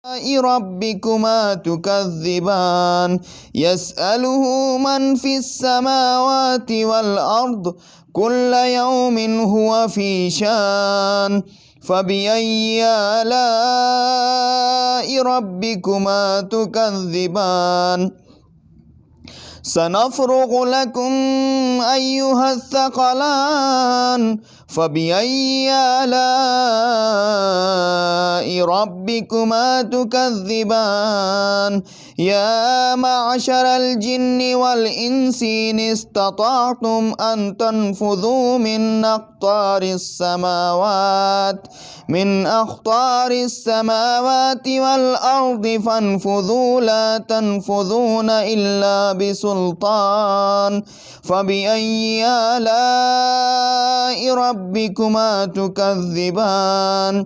ربكما تكذبان يسأله من في السماوات والأرض كل يوم هو في شان فبأي آلاء ربكما تكذبان سنفرغ لكم أيها الثقلان فبأي آلاء ربكما تكذبان يا معشر الجن والإنس إن استطعتم أن تنفذوا من أقطار السماوات والأرض فانفذوا لا تنفذون إلا بسلطان فبأي آلاء ربكما تكذبان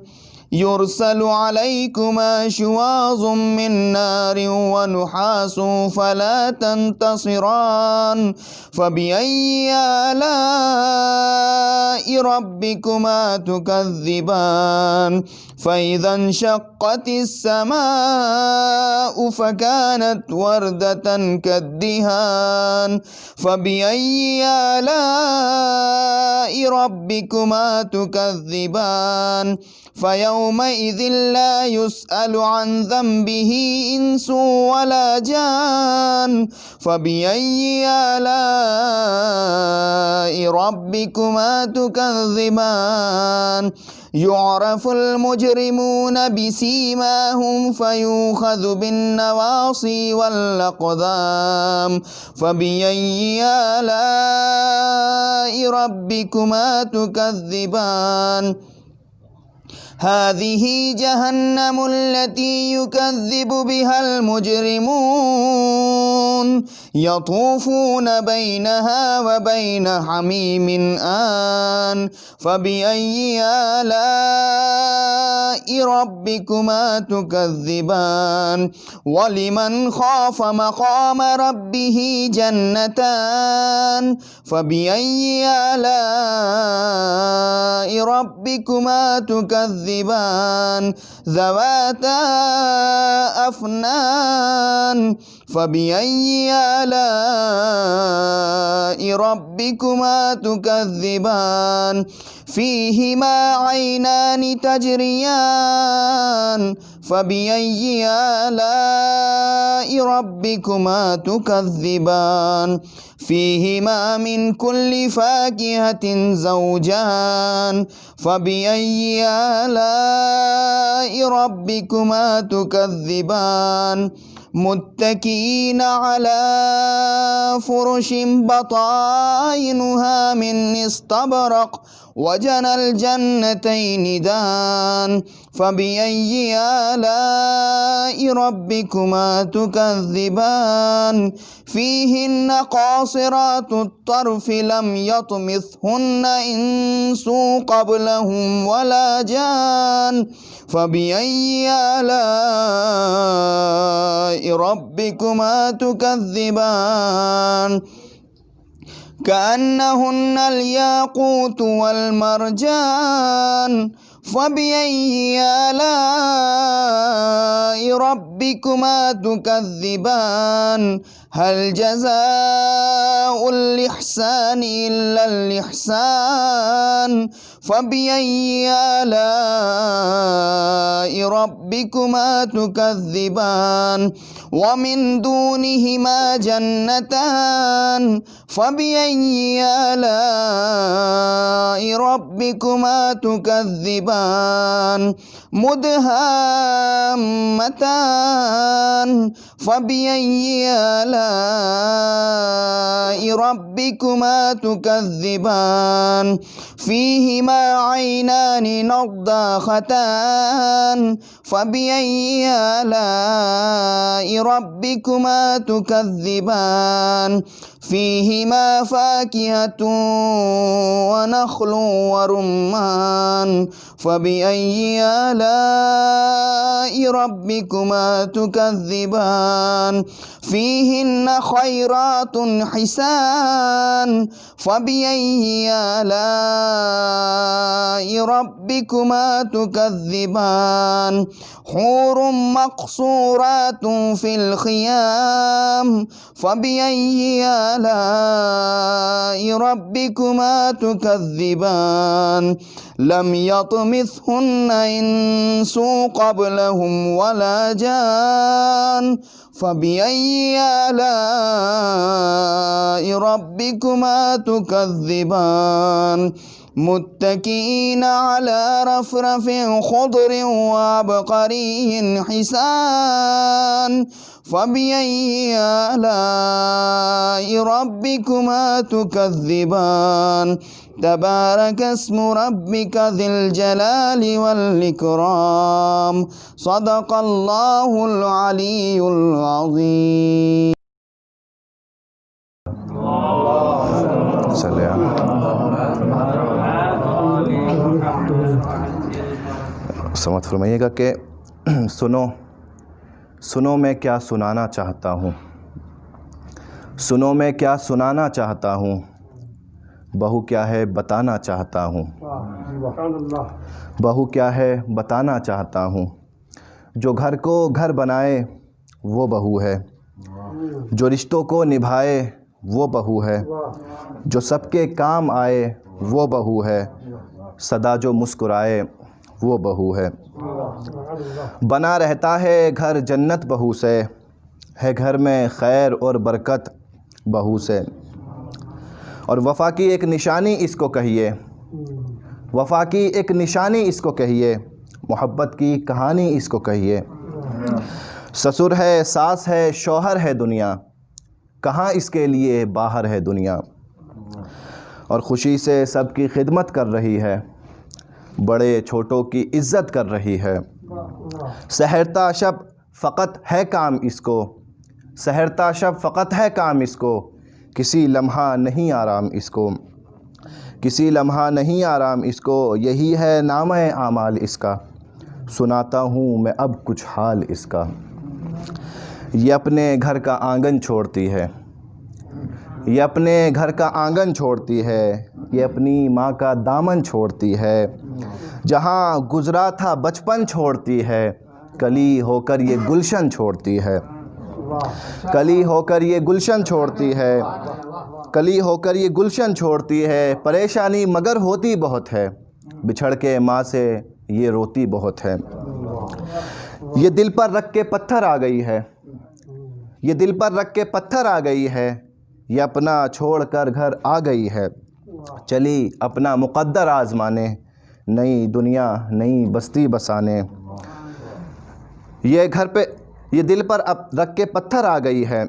يرسل عليكما شواظ من نار ونحاس فلا تنتصران فبأي آلاء ربكما تكذبان فإذا انشقت السماء فكانت وردة كالدهان فبأي آلاء ربكما تكذبان فيومئذ لا يسأل عن ذنبه إنس ولا جان فبأي آلاء ربكما تكذبان يعرف المجرمون بسيماهم فيؤخذ بالنواصي والأقدام فبأي آلاء ربكما تكذبان هذه جهنم التي يكذب بها المجرمون يطوفون بينها وبين حميم آن فبأي آلاء ربكما تكذبان ولمن خاف مقام ربه جنتان فبأي آلاء ربكما تكذبان ذواتا أفنان فبأي آلاء ربكما تكذبان فيهما عينان تجريان فبأي آلاء ربكما تكذبان فيهما من كل فاكهة زوجان فبأي آلاء ربكما تكذبان متكئين على فرش بطائنها من استبرق وجنى الجنتين دان فبأي آلاء ربكما تكذبان فيهن قاصرات الطرف لم يطمثهن إنس قبلهم ولا جان فبأي آلاء ربكما تكذبان كأنهن الياقوت والمرجان فبأي آلاء ربكما تكذبان هل جزاء الإحسان إلا الإحسان فبأي آلاء ربكما تكذبان ومن دونهما جنتان فبأي آلاء ربكما تكذبان مدهامتان فبأي آلاء ربكما تكذبان فيهما عينان نضاختان فبأي آلاء ربكما تكذبان فيهما فاكهة ونخل ورمان فبأي آلاء ربكما تكذبان فيهن خيرات حسان فبأي آلاء ربكما تكذبان حور مقصورات في الخيام فبأي آلاء ربكما تكذبان لم يطمثهن إنس قبلهم ولا جان فبأي آلاء ربكما تكذبان متكئين على رفرف خضر وعبقري حسان فبأي آلاء ربكما تكذبان تبارك اسم ربك ذي الجلال والإكرام صدق الله العلي العظيم. سمجھ فرمائیے گا کہ سنو میں کیا سنانا چاہتا ہوں، سنو میں کیا سنانا چاہتا ہوں، بہو کیا ہے بتانا چاہتا ہوں، بہو کیا ہے بتانا چاہتا ہوں، جو گھر کو گھر بنائے وہ بہو ہے، جو رشتوں کو نبھائے وہ بہو ہے، جو سب کے کام آئے وہ بہو ہے، سدا جو مسکرائے وہ بہو ہے، بنا رہتا ہے گھر جنت بہو سے، ہے گھر میں خیر اور برکت بہو سے، اور وفا کی ایک نشانی اس کو کہیے، وفا کی ایک نشانی اس کو کہیے، محبت کی کہانی اس کو کہیے، سسر ہے ساس ہے شوہر ہے دنیا، کہاں اس کے لیے باہر ہے دنیا، اور خوشی سے سب کی خدمت کر رہی ہے، بڑے چھوٹوں کی عزت کر رہی ہے، سحرتا شب فقط ہے کام اس کو، سحرتا شب فقط ہے کام اس کو، کسی لمحہ نہیں آرام اس کو، کسی لمحہ نہیں آرام اس کو، یہی ہے نامہ اعمال اس کا، سناتا ہوں میں اب کچھ حال اس کا، یہ اپنے گھر کا آنگن چھوڑتی ہے، یہ اپنے گھر کا آنگن چھوڑتی ہے، یہ اپنی ماں کا دامن چھوڑتی ہے، جہاں گزرا تھا بچپن چھوڑتی ہے، کلی ہو کر یہ گلشن چھوڑتی ہے، کلی ہو کر یہ گلشن چھوڑتی ہے، کلی ہو کر یہ گلشن چھوڑتی ہے، پریشانی مگر ہوتی بہت ہے، بچھڑ کے ماں سے یہ روتی بہت ہے، یہ دل پر رکھ کے پتھر آ گئی ہے، یہ دل پر رکھ کے پتھر آ گئی ہے، یہ اپنا چھوڑ کر گھر آ گئی ہے، چلی اپنا مقدر آزمانے، نئی دنیا نئی بستی بسانے، یہ گھر پہ یہ دل پر اب رکھ کے پتھر آ گئی ہے،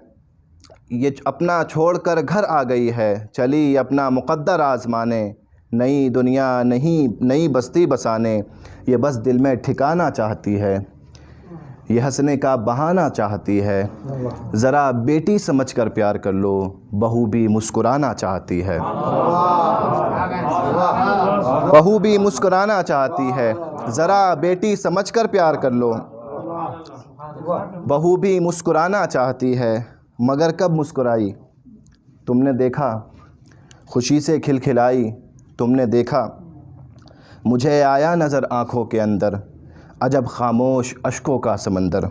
یہ اپنا چھوڑ کر گھر آ گئی ہے، چلی اپنا مقدر آزمانے، نئی دنیا نئی بستی بسانے، یہ بس دل میں ٹھکانا چاہتی ہے، یہ ہنسنے کا بہانہ چاہتی ہے، ذرا بیٹی سمجھ کر پیار کر لو، بہو بھی مسکرانا چاہتی ہے، بہو بھی مسکرانا چاہتی ہے، ذرا بیٹی سمجھ کر پیار کر لو، بہو بھی مسکرانا چاہتی ہے، مگر کب مسکرائی تم نے دیکھا، خوشی سے کھلکھلائی تم نے دیکھا، مجھے آیا نظر آنکھوں کے اندر، عجب خاموش اشکوں کا سمندر،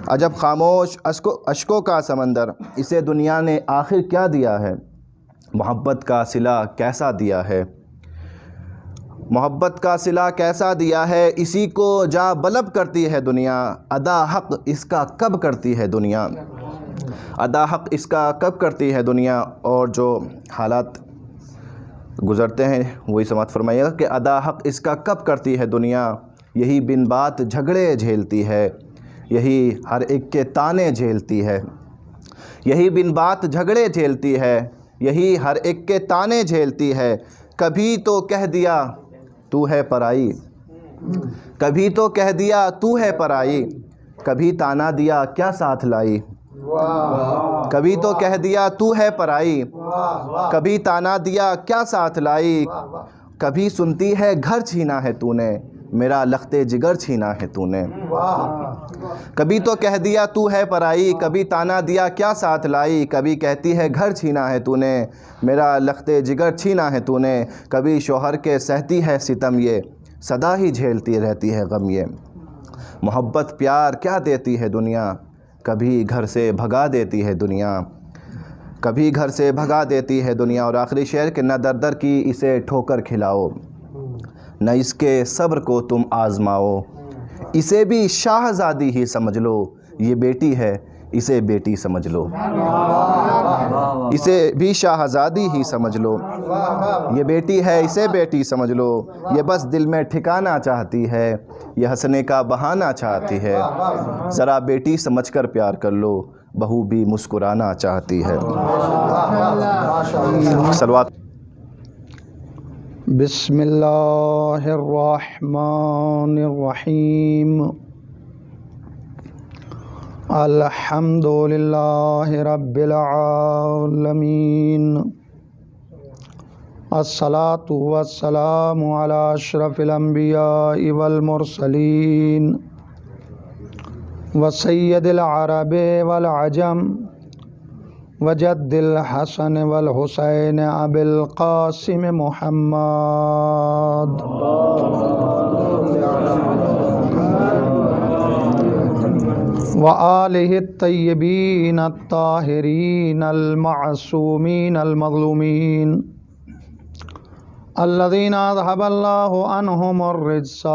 عجب خاموش اشکوں کا سمندر، اسے دنیا نے آخر کیا دیا ہے، محبت کا صلہ کیسا دیا ہے، محبت کا صلہ کیسا دیا ہے، اسی کو جا بلب کرتی ہے دنیا، ادا حق اس کا کب کرتی ہے دنیا، ادا حق اس کا کب کرتی ہے دنیا، اور جو حالات گزرتے ہیں وہی سماعت فرمائیے گا کہ ادا حق اس کا کب کرتی ہے دنیا، یہی بن بات جھگڑے جھیلتی ہے، یہی ہر ایک کے تانے جھیلتی ہے، یہی بن بات جھگڑے جھیلتی ہے، یہی ہر ایک کے تانے جھیلتی ہے، کبھی تو کہہ دیا تو ہے پرائی، کبھی تو کہہ دیا تو ہے پرائی، کبھی تانا دیا کیا ساتھ لائی، کبھی تو کہہ دیا تو ہے پرائی، کبھی تانا دیا کیا ساتھ لائی، کبھی سنتی ہے گھر چھینا ہے تو نے، میرا لخت جگر چھینا ہے تو نے۔ کبھی تو کہہ دیا تو ہے پرائی، کبھی تانا دیا کیا ساتھ لائی، کبھی کہتی ہے گھر چھینا ہے تو نے، میرا لخت جگر چھینا ہے تو نے۔ کبھی شوہر کے سہتی ہے ستم یہ، سدا ہی جھیلتی رہتی ہے غم یہ۔ محبت پیار کیا دیتی ہے دنیا، کبھی گھر سے بھگا دیتی ہے دنیا، کبھی گھر سے بھگا دیتی ہے دنیا۔ اور آخری شعر کہ نہ در در کی اسے ٹھوکر کھلاؤ، نہ اس کے صبر کو تم آزماؤ، اسے بھی شاہزادی ہی سمجھ لو، یہ بیٹی ہے اسے بیٹی سمجھ لو، اسے بھی شاہزادی ہی سمجھ لو، یہ بیٹی ہے اسے بیٹی سمجھ لو، یہ بس دل میں ٹھکانا چاہتی ہے، یہ ہنسنے کا بہانا چاہتی ہے، ذرا بیٹی سمجھ کر پیار کر لو، بہو بھی مسکرانا چاہتی ہے۔ صلوات۔ بسم اللہ الرحمن الرحیم، الحمد للہ رب العالمین، الصلاۃ والسلام علی اشرف الانبیاء والمرسلین، وسید العرب والعجم، وجد الحسن والحسین ابی القاسم محمد، وآلہ الطیبین الطاہرین المعصومین المظلومین، الذین اذھب اللہ عنہم الرجس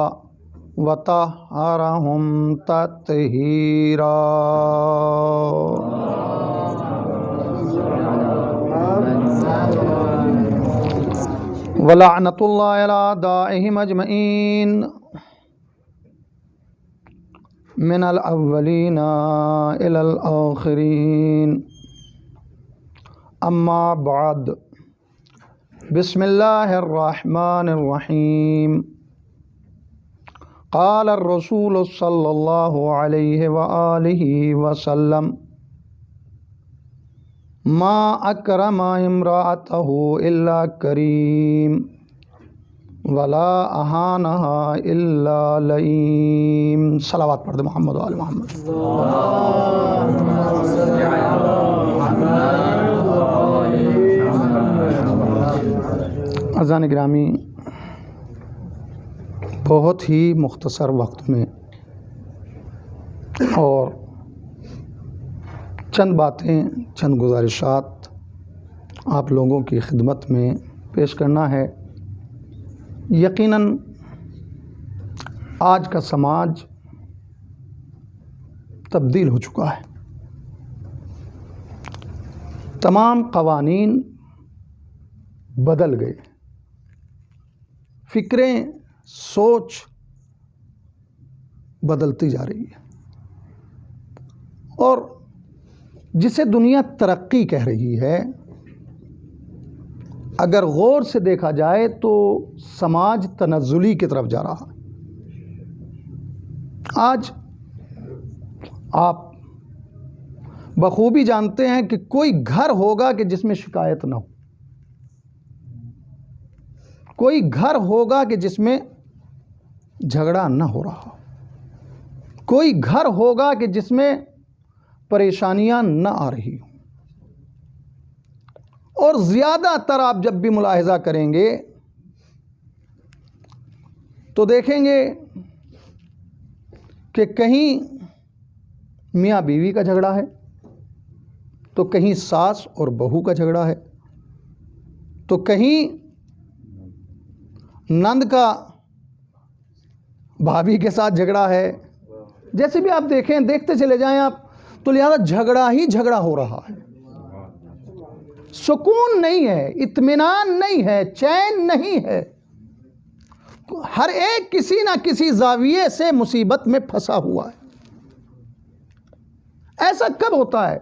وطہرہم تطہیرا۔ وَلَعْنَةُ اللَّهِ عَلَىٰ أَعْدَائِهِمْ أَجْمَعِينَ مِنَ الْأَوَّلِينَ إِلَى الْآخِرِينَ، أَمَّا بَعْدُ، بسم اللہ الرحمن الرحیم۔ قال الرسول صلی اللہ علیہ وآلہ وسلم، ما اکرم امرأته الا کریم، ولا اہانہا الا لئیم۔ صلوات پڑھ دے محمد و آل محمد۔ عزیزان گرامی، بہت ہی مختصر وقت میں اور چند باتیں، چند گزارشات آپ لوگوں کی خدمت میں پیش کرنا ہے۔ یقیناً آج کا سماج تبدیل ہو چکا ہے، تمام قوانین بدل گئے، فکریں، سوچ بدلتی جا رہی ہے، اور جسے دنیا ترقی کہہ رہی ہے، اگر غور سے دیکھا جائے تو سماج تنزلی کی طرف جا رہا ہے۔ آج آپ بخوبی جانتے ہیں کہ کوئی گھر ہوگا کہ جس میں شکایت نہ ہو، کوئی گھر ہوگا کہ جس میں جھگڑا نہ ہو رہا، کوئی گھر ہوگا کہ جس میں پریشانیاں نہ آ رہی ہوں۔ اور زیادہ تر آپ جب بھی ملاحظہ کریں گے تو دیکھیں گے کہ کہیں میاں بیوی کا جھگڑا ہے، تو کہیں ساس اور بہو کا جھگڑا ہے، تو کہیں نند کا بھابھی کے ساتھ جھگڑا ہے۔ جیسے بھی آپ دیکھیں، دیکھتے چلے جائیں آپ، تو لہذا جھگڑا ہی جھگڑا ہو رہا ہے، سکون نہیں ہے، اطمینان نہیں ہے، چین نہیں ہے، ہر ایک کسی نہ کسی زاویے سے مصیبت میں پھنسا ہوا ہے۔ ایسا کب ہوتا ہے؟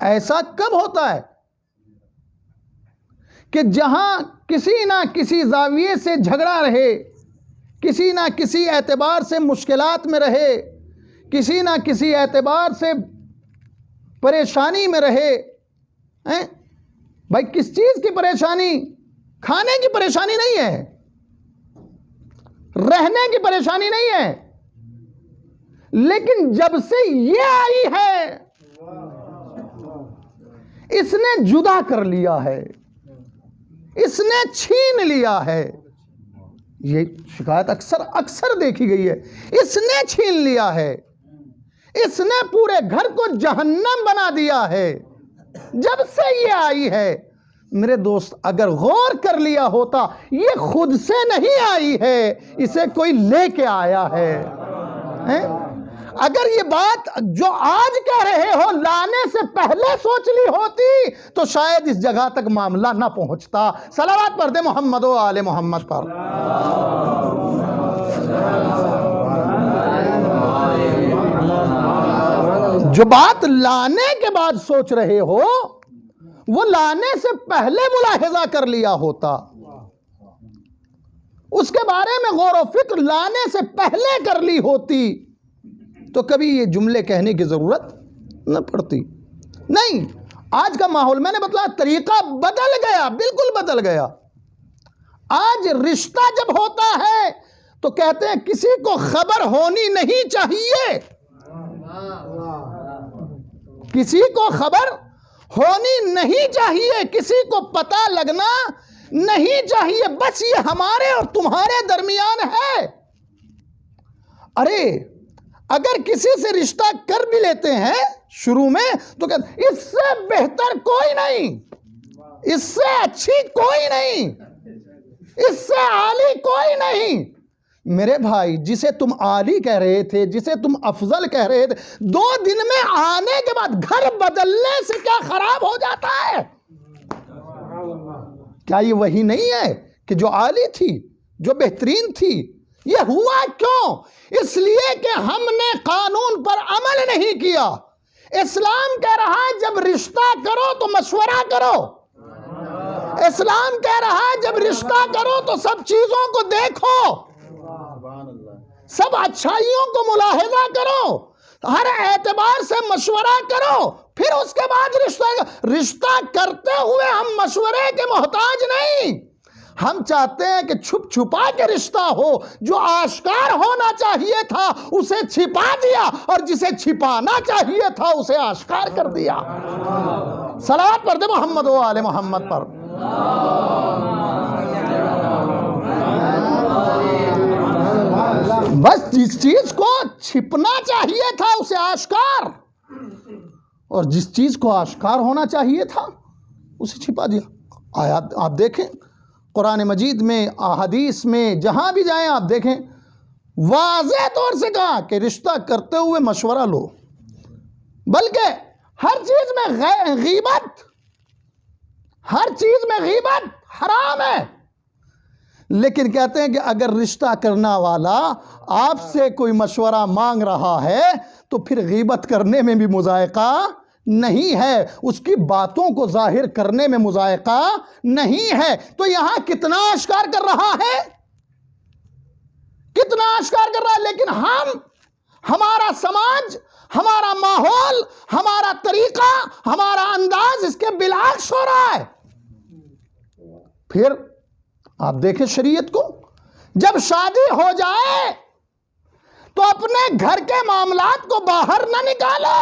ایسا کب ہوتا ہے کہ جہاں کسی نہ کسی زاویے سے جھگڑا رہے، کسی نہ کسی اعتبار سے مشکلات میں رہے، کسی نہ کسی اعتبار سے پریشانی میں رہے، بھائی کس چیز کی پریشانی؟ کھانے کی پریشانی نہیں ہے، رہنے کی پریشانی نہیں ہے، لیکن جب سے یہ آئی ہے اس نے جدا کر لیا ہے، اس نے چھین لیا ہے۔ یہ شکایت اکثر دیکھی گئی ہے، اس نے چھین لیا ہے، اس نے پورے گھر کو جہنم بنا دیا ہے جب سے یہ آئی ہے۔ میرے دوست اگر غور کر لیا ہوتا، یہ خود سے نہیں آئی ہے، اسے کوئی لے کے آیا ہے۔ اگر یہ بات جو آج کہہ رہے ہو لانے سے پہلے سوچ لی ہوتی تو شاید اس جگہ تک معاملہ نہ پہنچتا۔ صلوات پڑھ دے محمد و آل محمد پر۔ جو بات لانے کے بعد سوچ رہے ہو وہ لانے سے پہلے ملاحظہ کر لیا ہوتا، اس کے بارے میں غور و فکر لانے سے پہلے کر لی ہوتی تو کبھی یہ جملے کہنے کی ضرورت نہ پڑتی۔ نہیں، آج کا ماحول میں نے بتایا طریقہ بدل گیا، بالکل بدل گیا۔ آج رشتہ جب ہوتا ہے تو کہتے ہیں کسی کو خبر ہونی نہیں چاہیے، کسی کو خبر ہونی نہیں چاہیے، کسی کو پتہ لگنا نہیں چاہیے، بس یہ ہمارے اور تمہارے درمیان ہے۔ ارے اگر کسی سے رشتہ کر بھی لیتے ہیں شروع میں تو کہتے ہیں اس سے بہتر کوئی نہیں، اس سے اچھی کوئی نہیں، اس سے عالی کوئی نہیں۔ میرے بھائی جسے تم عالی کہہ رہے تھے، جسے تم افضل کہہ رہے تھے، 2 دن میں آنے کے بعد گھر بدلنے سے کیا خراب ہو جاتا ہے؟ کیا یہ وہی نہیں ہے کہ جو عالی تھی، جو بہترین تھی؟ یہ ہوا کیوں؟ اس لیے کہ ہم نے قانون پر عمل نہیں کیا۔ اسلام کہہ رہا ہے جب رشتہ کرو تو مشورہ کرو، اسلام کہہ رہا ہے جب رشتہ کرو تو سب چیزوں کو دیکھو، سب اچھائیوں کو ملاحظہ کرو، ہر اعتبار سے مشورہ کرو، پھر اس کے بعد رشتہ کرتے ہوئے ہم مشورے کے محتاج نہیں۔ ہم چاہتے ہیں کہ چھپ چھپا کے رشتہ ہو، جو آشکار ہونا چاہیے تھا اسے چھپا دیا، اور جسے چھپانا چاہیے تھا اسے آشکار کر دیا۔ صلوات پڑھ دے محمد و آل محمد پر۔ بس جس چیز کو چھپنا چاہیے تھا اسے آشکار، اور جس چیز کو آشکار ہونا چاہیے تھا اسے چھپا دیا۔ آیات آپ دیکھیں قرآن مجید میں، احادیث میں، جہاں بھی جائیں آپ دیکھیں واضح طور سے کہا کہ رشتہ کرتے ہوئے مشورہ لو، بلکہ ہر چیز میں غیبت، ہر چیز میں غیبت حرام ہے، لیکن کہتے ہیں کہ اگر رشتہ کرنا والا آپ سے کوئی مشورہ مانگ رہا ہے تو پھر غیبت کرنے میں بھی مذائقہ نہیں ہے، اس کی باتوں کو ظاہر کرنے میں مذائقہ نہیں ہے۔ تو یہاں کتنا اشکار کر رہا ہے، کتنا اشکار کر رہا ہے، لیکن ہمارا سماج، ہمارا ماحول، ہمارا طریقہ، ہمارا انداز اس کے بالعکس ہو رہا ہے۔ پھر آپ دیکھیں شریعت کو، جب شادی ہو جائے تو اپنے گھر کے معاملات کو باہر نہ نکالو،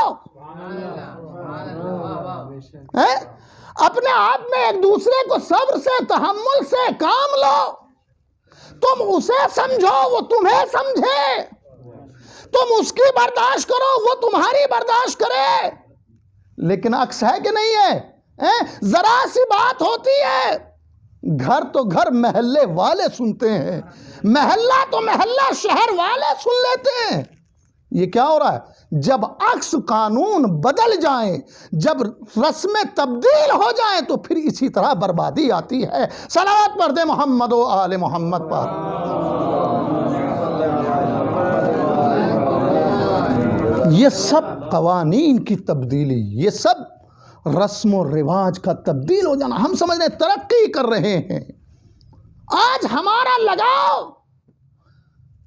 اپنے آپ میں ایک دوسرے کو صبر سے، تحمل سے کام لو، تم اسے سمجھو وہ تمہیں سمجھے، تم اس کی برداشت کرو وہ تمہاری برداشت کرے۔ لیکن عکس ہے کہ نہیں ہے؟ ذرا سی بات ہوتی ہے، گھر تو گھر محلے والے سنتے ہیں، محلہ تو محلہ شہر والے سن لیتے ہیں۔ یہ کیا ہو رہا ہے؟ جب عکس قانون بدل جائیں، جب رسمیں تبدیل ہو جائیں تو پھر اسی طرح بربادی آتی ہے۔ صلوات پڑھ دے محمد و آل محمد پر۔ یہ سب قوانین کی تبدیلی، یہ سب رسم و رواج کا تبدیل ہو جانا، ہم سمجھ رہے ہیں ترقی کر رہے ہیں۔ آج ہمارا لگاؤ،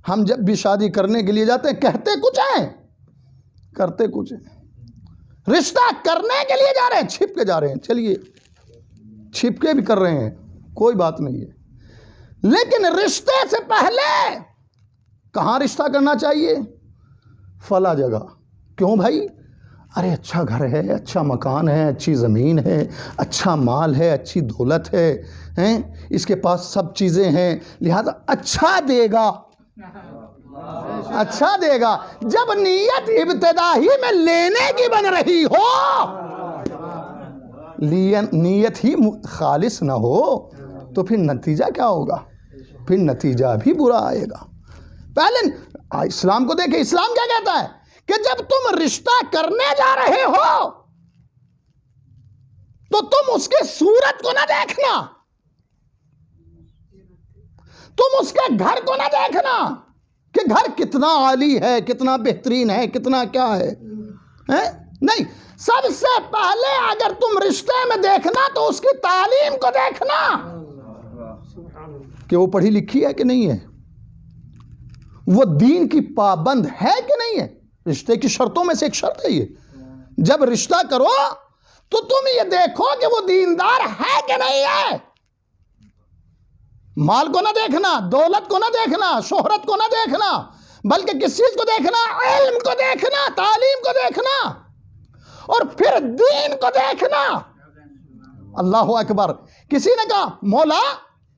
ہم جب بھی شادی کرنے کے لیے جاتے ہیں کہتے کچھ ہیں، کرتے کچھ ہیں. رشتہ کرنے کے لیے جا رہے ہیں, چھپ کے جا رہے ہیں, چلیے چھپ کے بھی کر رہے ہیں, کوئی بات نہیں ہے. لیکن رشتے سے پہلے کہاں رشتہ کرنا چاہیے؟ فلاں جگہ. کیوں بھائی؟ ارے اچھا گھر ہے, اچھا مکان ہے, اچھی زمین ہے, اچھا مال ہے, اچھی دولت ہے, اس کے پاس سب چیزیں ہیں, لہذا اچھا دے گا, اچھا دے گا. جب نیت ابتدا ہی میں لینے کی بن رہی ہو, نیت ہی خالص نہ ہو, تو پھر نتیجہ کیا ہوگا؟ پھر نتیجہ بھی برا آئے گا. پہلے اسلام کو دیکھیں, اسلام کیا کہتا ہے کہ جب تم رشتہ کرنے جا رہے ہو تو تم اس کی صورت کو نہ دیکھنا, تم اس کے گھر کو نہ دیکھنا کہ گھر کتنا عالی ہے, کتنا بہترین ہے, کتنا کیا ہے, نہیں. سب سے پہلے اگر تم رشتے میں دیکھنا تو اس کی تعلیم کو دیکھنا کہ وہ پڑھی لکھی ہے کہ نہیں ہے, وہ دین کی پابند ہے کہ نہیں ہے. رشتے کی شرطوں میں سے ایک شرط ہے یہ. جب رشتہ کرو تو تم یہ دیکھو کہ وہ دیندار ہے کہ نہیں ہے. مال کو نہ دیکھنا, دولت کو نہ دیکھنا, شہرت کو نہ دیکھنا, بلکہ کس چیز کو دیکھنا؟ علم کو دیکھنا, تعلیم کو دیکھنا, اور پھر دین کو دیکھنا. اللہ اکبر. کسی نے کہا مولا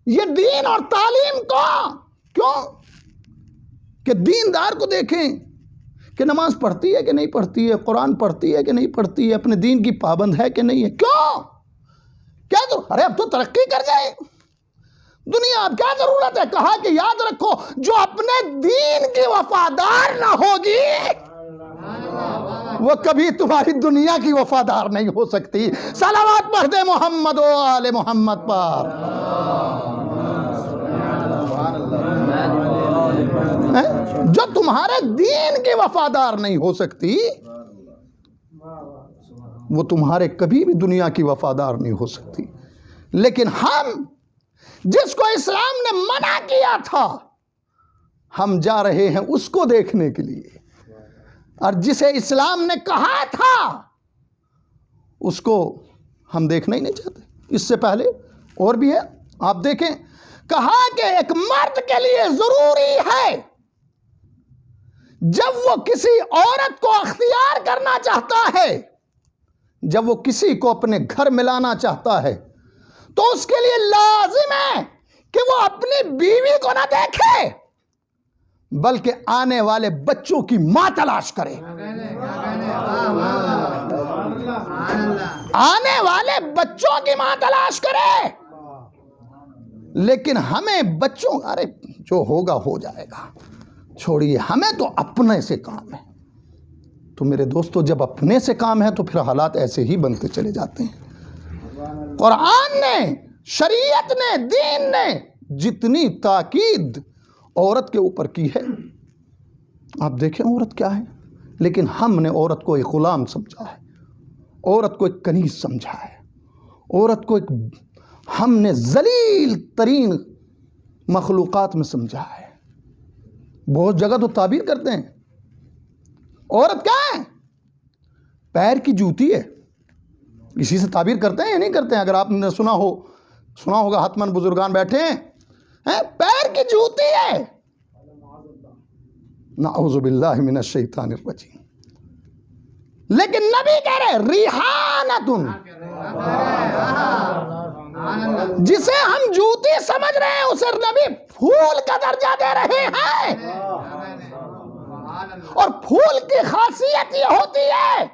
یہ دین اور تعلیم کو کیوں؟ کہ دیندار کو دیکھیں کہ نماز پڑھتی ہے کہ نہیں پڑھتی ہے, قرآن پڑھتی ہے کہ نہیں پڑھتی ہے, اپنے دین کی پابند ہے کہ نہیں ہے. کیوں؟ کیا ضرورت؟ ارے اب تو ترقی کر جائے دنیا, اب کیا ضرورت ہے؟ کہا کہ یاد رکھو جو اپنے دین کی وفادار نہ ہوگی وہ کبھی تمہاری دنیا کی وفادار نہیں ہو سکتی. صلوات پڑھ دے محمد و آل محمد پر. جو تمہارے دین کے وفادار نہیں ہو سکتی وہ تمہارے کبھی بھی دنیا کی وفادار نہیں ہو سکتی. لیکن ہم جس کو اسلام نے منع کیا تھا ہم جا رہے ہیں اس کو دیکھنے کے لیے, اور جسے اسلام نے کہا تھا اس کو ہم دیکھنا ہی نہیں چاہتے. اس سے پہلے اور بھی ہے, آپ دیکھیں, کہا کہ ایک مرد کے لیے ضروری ہے جب وہ کسی عورت کو اختیار کرنا چاہتا ہے, جب وہ کسی کو اپنے گھر ملانا چاہتا ہے, تو اس کے لیے لازم ہے کہ وہ اپنی بیوی کو نہ دیکھے بلکہ آنے والے بچوں کی ماں تلاش کرے. آنے والے بچوں کی ماں تلاش کرے. لیکن ہمیں بچوں, ارے جو ہوگا ہو جائے گا, چھوڑیے, ہمیں تو اپنے سے کام ہے. تو میرے دوستو جب اپنے سے کام ہے تو پھر حالات ایسے ہی بنتے چلے جاتے ہیں. قرآن نے, شریعت نے, دین نے جتنی تاکید عورت کے اوپر کی ہے, آپ دیکھیں عورت کیا ہے, لیکن ہم نے عورت کو ایک غلام سمجھا ہے, عورت کو ایک کنیز سمجھا ہے, عورت کو ایک ہم نے ذلیل ترین مخلوقات میں سمجھا ہے. بہت جگہ تو تعبیر کرتے ہیں عورت کیا ہے؟ پیر کی جوتی ہے. اسی سے تعبیر کرتے ہیں یا نہیں کرتے ہیں؟ اگر آپ نے سنا ہوگا, حتماً بزرگان بیٹھے ہیں, پیر کی جوتی ہے. نعوذ باللہ من الشیطان الرجیم. لیکن نبی کہہ رہے ریحانتن, جسے ہم جوتی سمجھ رہے ہیں اسے نبی پھول کا درجہ دے رہے ہیں. اور پھول کی خاصیت یہ ہوتی ہے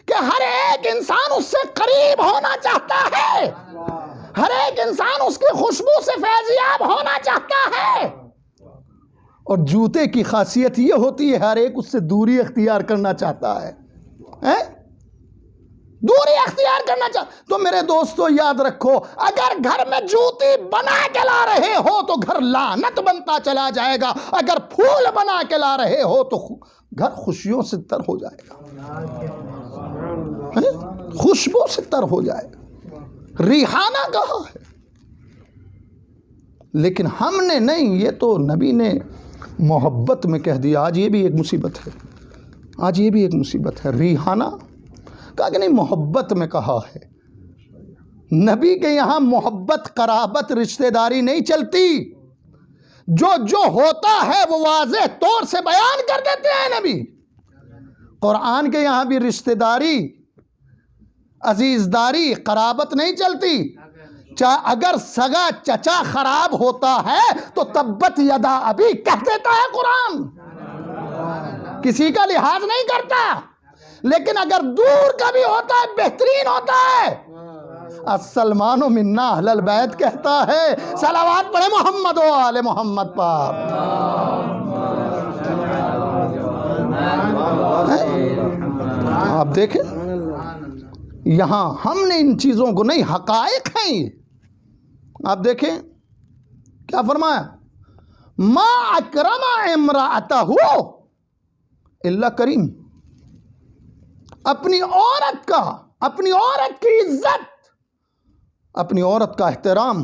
کہ ہر ایک انسان اس سے قریب ہونا چاہتا ہے, ہر ایک انسان اس کی خوشبو سے فیضیاب ہونا چاہتا ہے. اور جوتے کی خاصیت یہ ہوتی ہے ہر ایک اس سے دوری اختیار کرنا چاہتا ہے, دوری اختیار کرنا چاہتا. تو میرے دوستو یاد رکھو, اگر گھر میں جوتی بنا کے لا رہے ہو تو گھر لعنت بنتا چلا جائے گا, اگر پھول بنا کے لا رہے ہو تو گھر خوشیوں سے تر ہو جائے گا, خوشبو سے تر ہو جائے گا. ریحانہ کہا ہے, لیکن ہم نے نہیں, یہ تو نبی نے محبت میں کہہ دیا. آج یہ بھی ایک مصیبت ہے آج یہ بھی ایک مصیبت ہے. ریحانہ کہا کہ نہیں محبت میں کہا ہے. نبی کے یہاں محبت قرابت رشتہ داری نہیں چلتی. جو ہوتا ہے وہ واضح طور سے بیان کر دیتے ہیں نبی. قرآن کے یہاں بھی رشتہ داری عزیزداری قرابت نہیں چلتی. اگر سگا چچا خراب ہوتا ہے تو تبت یدا ابی کہہ دیتا ہے قرآن, کسی کا لحاظ نہیں کرتا. لیکن اگر دور کا بھی ہوتا ہے بہترین ہوتا ہے. السلمان منا اہل البیت کہتا ہے. صلوات پڑھے محمد و آل محمد پر. آپ دیکھیں یہاں ہم نے ان چیزوں کو نہیں, حقائق ہیں یہ. آپ دیکھیں کیا فرمایا, ما اکرم امرأتہ الا کریم. اپنی عورت کا, اپنی عورت کی عزت, اپنی عورت کا احترام,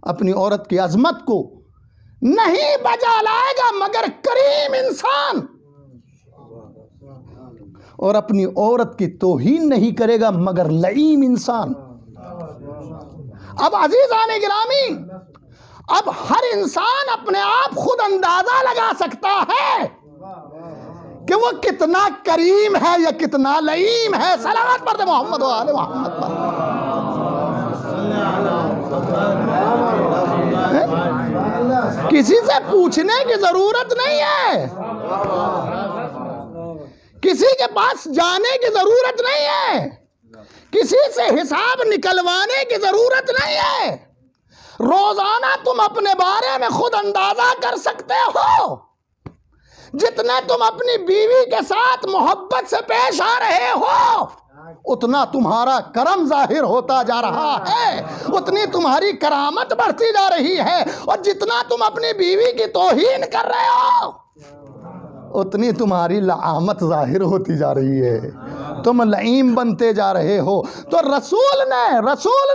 اپنی عورت کی عظمت کو نہیں بجا لائے گا مگر کریم انسان, اور اپنی عورت کی توہین نہیں کرے گا مگر لعیم انسان. اب عزیزان گرامی, اب ہر انسان اپنے آپ خود اندازہ لگا سکتا ہے کہ وہ کتنا کریم ہے یا کتنا لعیم ہے. صلوات پڑھتے محمد و آل محمد پر. کسی سے پوچھنے کی ضرورت نہیں ہے, کسی کے پاس جانے کی ضرورت نہیں ہے, کسی سے حساب نکلوانے کی ضرورت نہیں ہے. روزانہ تم اپنے بارے میں خود اندازہ کر سکتے ہو. جتنے تم اپنی بیوی کے ساتھ محبت سے پیش آ رہے ہو اتنا تمہارا کرم ظاہر ہوتا جا رہا ہے, اتنی تمہاری کرامت بڑھتی جا رہی ہے. اور جتنا تم اپنی بیوی کی توہین کر رہے ہو اتنی تمہاری لعامت ظاہر ہوتی جا رہی ہے, تم لعیم بنتے جا رہے ہو. تو رسول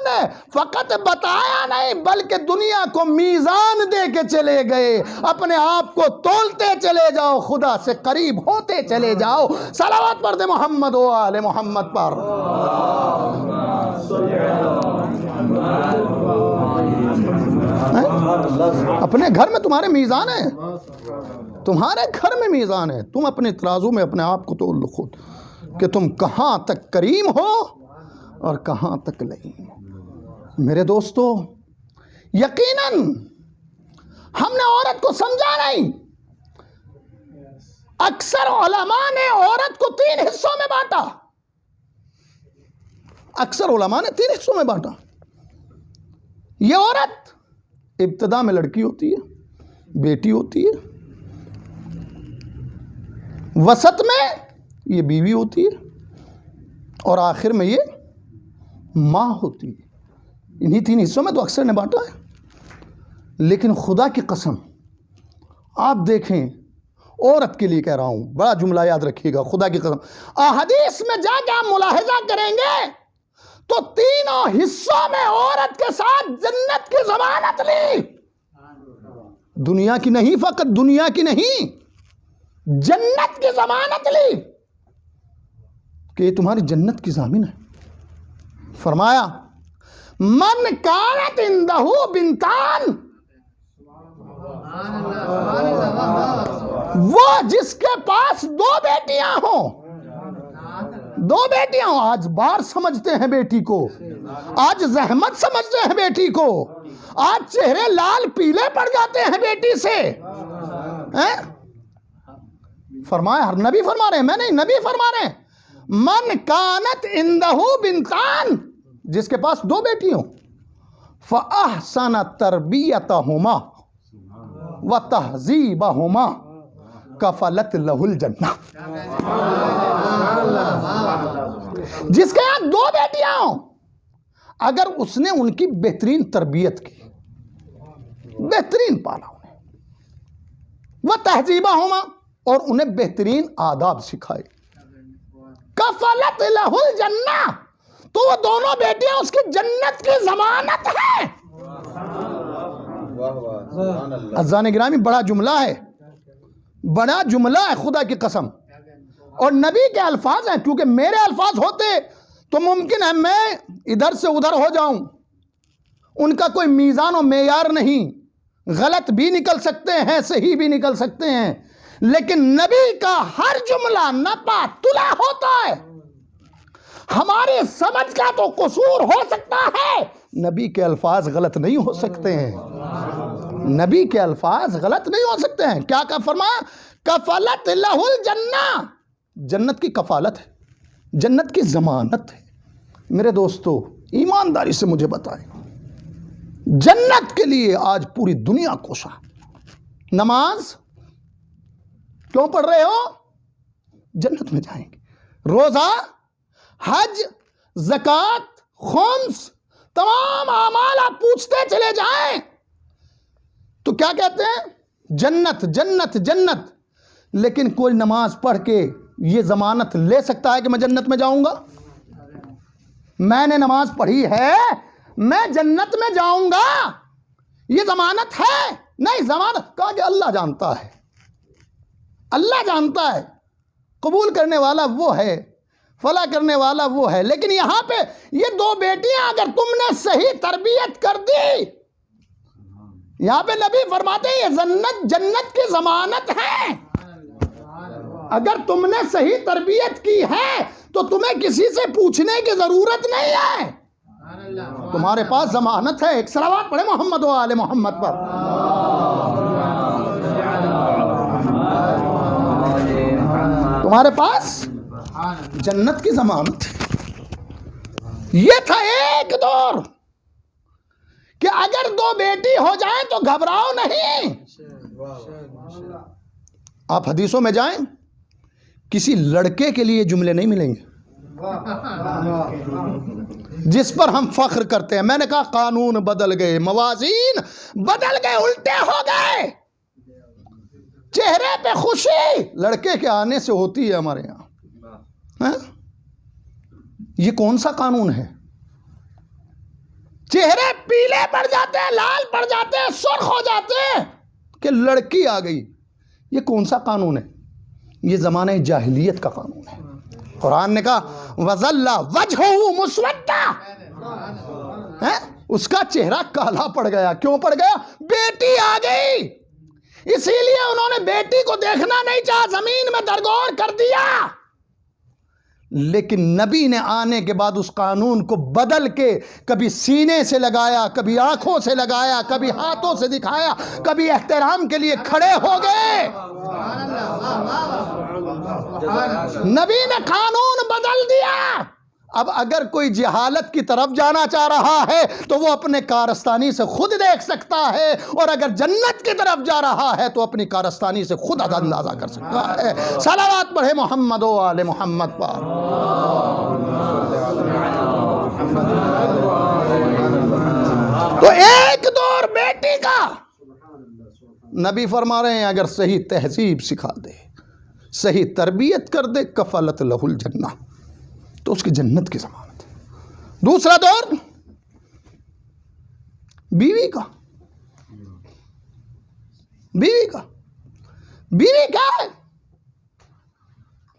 نے فقط بتایا نہیں بلکہ دنیا کو میزان دے کے چلے گئے. اپنے آپ کو تولتے چلے جاؤ, خدا سے قریب ہوتے چلے جاؤ. صلوات پڑھ دے محمد و آل محمد پر. اپنے گھر میں تمہارے میزان ہے, تمہارے گھر میں میزان ہے. تم اپنے ترازو میں اپنے آپ کو تول لو خود کہ تم کہاں تک کریم ہو اور کہاں تک لعیم ہو. میرے دوستو, یقیناً ہم نے عورت کو سمجھا نہیں. اکثر علماء نے عورت کو 3 حصوں میں بانٹا. اکثر علماء نے 3 حصوں میں بانٹا. یہ عورت ابتدا میں لڑکی ہوتی ہے, بیٹی ہوتی ہے, وسط میں یہ بیوی ہوتی ہے, اور آخر میں یہ ماں ہوتی ہے. انہی 3 حصوں میں تو اکثر نے بانٹا ہے. لیکن خدا کی قسم آپ دیکھیں, عورت کے لیے کہہ رہا ہوں, بڑا جملہ یاد رکھیے گا, خدا کی قسم احادیث میں جا کے آپ ملاحظہ کریں گے تو 3 حصوں میں عورت کے ساتھ جنت کی ضمانت لی. دنیا کی نہیں, فقط دنیا کی نہیں, جنت کی ضمانت لی کہ یہ تمہاری جنت کی ضامن ہے. فرمایا من کانت عندہ بنتان, وہ جس کے پاس 2 بیٹیاں ہوں, 2 بیٹیاں ہوں. آج بار سمجھتے ہیں بیٹی کو, آج زحمت سمجھتے ہیں بیٹی کو, آج چہرے لال پیلے پڑ جاتے ہیں بیٹی سے. فرمایا, نبی فرما رہے ہیں, میں نہیں, نبی فرما رہے ہیں, من کانت عندہ بنتان, جس کے پاس 2 بیٹی ہوں, فاحسن تربیتہما وتہذیبہما کفلت لہ الجنہ. جس کے یہاں 2 بیٹیاں ہوں, اگر اس نے ان کی بہترین تربیت کی, بہترین پالا انہیں, وتہذیبہما, اور انہیں بہترین آداب سکھائے, کفلت لہ الجنہ, تو وہ دونوں بیٹیاں اس کی جنت کی ضمانت ہیں. عزیزان گرامی, بڑا جملہ ہے, بڑا جملہ ہے, خدا کی قسم. اور نبی کے الفاظ ہیں، کیونکہ میرے الفاظ ہوتے تو ممکن ہے میں ادھر سے ادھر ہو جاؤں، ان کا کوئی میزان و معیار نہیں، غلط بھی نکل سکتے ہیں، صحیح بھی نکل سکتے ہیں، لیکن نبی کا ہر جملہ نپا تلا ہوتا ہے۔ ہماری سمجھ کا تو قصور ہو سکتا ہے، نبی کے الفاظ غلط نہیں ہو سکتے ہیں، نبی کے الفاظ غلط نہیں ہو سکتے ہیں۔ کیا فرمایا؟ کفلت لہ الجنہ، جنت کی کفالت ہے، جنت کی ضمانت ہے۔ میرے دوستو ایمانداری سے مجھے بتائیں، جنت کے لیے آج پوری دنیا کوشاں، نماز کیوں پڑھ رہے ہو؟ جنت میں جائیں گے۔ روزہ، حج، زکوٰۃ، خمس، تمام اعمال آپ پوچھتے چلے جائیں تو کیا کہتے ہیں؟ جنت جنت جنت۔ لیکن کوئی نماز پڑھ کے یہ ضمانت لے سکتا ہے کہ میں جنت میں جاؤں گا؟ میں نے نماز پڑھی ہے، میں جنت میں جاؤں گا، یہ ضمانت ہے؟ نہیں، ضمانت کہا کہ اللہ جانتا ہے، اللہ جانتا ہے، قبول کرنے والا وہ ہے، فلا کرنے والا وہ ہے۔ لیکن یہاں پہ یہ دو بیٹیاں اگر تم نے صحیح تربیت کر دی، یہاں پہ نبی فرماتے ہیں یہ جنت کی ضمانت ہے، اگر تم نے صحیح تربیت کی ہے تو تمہیں کسی سے پوچھنے کی ضرورت نہیں ہے، تمہارے پاس ضمانت ہے۔ ایک صلوات پڑھے محمد و آل محمد پر۔ تمہارے پاس جنت کی ضمانت ہے۔ یہ تھا ایک دور کہ اگر دو بیٹی ہو جائیں تو گھبراؤ نہیں۔ آپ حدیثوں میں جائیں، کسی لڑکے کے لیے جملے نہیں ملیں گے جس پر ہم فخر کرتے ہیں۔ میں نے کہا قانون بدل گئے، موازین بدل گئے، الٹے ہو گئے، چہرے پہ خوشی لڑکے کے آنے سے ہوتی ہے ہمارے یہاں۔ یہ کون سا قانون ہے؟ چہرے پیلے پڑ جاتے ہیں، لال پڑ جاتے ہیں، سرخ ہو جاتے ہیں کہ لڑکی آ گئی۔ یہ کون سا قانون ہے؟ یہ زمانہ جاہلیت کا قانون ہے۔ قرآن نے کہا وَظَلَّ وَجْهُهُ مُسْوَدًّا، اس کا چہرہ کالا پڑ گیا۔ کیوں پڑ گیا؟ بیٹی آ گئی، اسی لیے انہوں نے بیٹی کو دیکھنا نہیں چاہا، زمین میں درگور کر دیا۔ لیکن نبی نے آنے کے بعد اس قانون کو بدل کے کبھی سینے سے لگایا، کبھی آنکھوں سے لگایا، کبھی ہاتھوں سے دکھایا، کبھی احترام کے لیے کھڑے ہو گئے۔ نبی نے قانون بدل دیا۔ اب اگر کوئی جہالت کی طرف جانا چاہ رہا ہے تو وہ اپنے کارستانی سے خود دیکھ سکتا ہے، اور اگر جنت کی طرف جا رہا ہے تو اپنی کارستانی سے خود اندازہ کر سکتا ہے۔ صلوات پڑھے محمد و آل محمد پر۔ تو ایک دور بیٹی کا نبی فرما رہے ہیں اگر صحیح تہذیب سکھا دے، صحیح تربیت کر دے، کفلت لہ الجنہ، تو اس کی جنت کی ضمانت ہے۔ دوسرا دور بیوی کا۔ بیوی کا، بیوی کیا ہے؟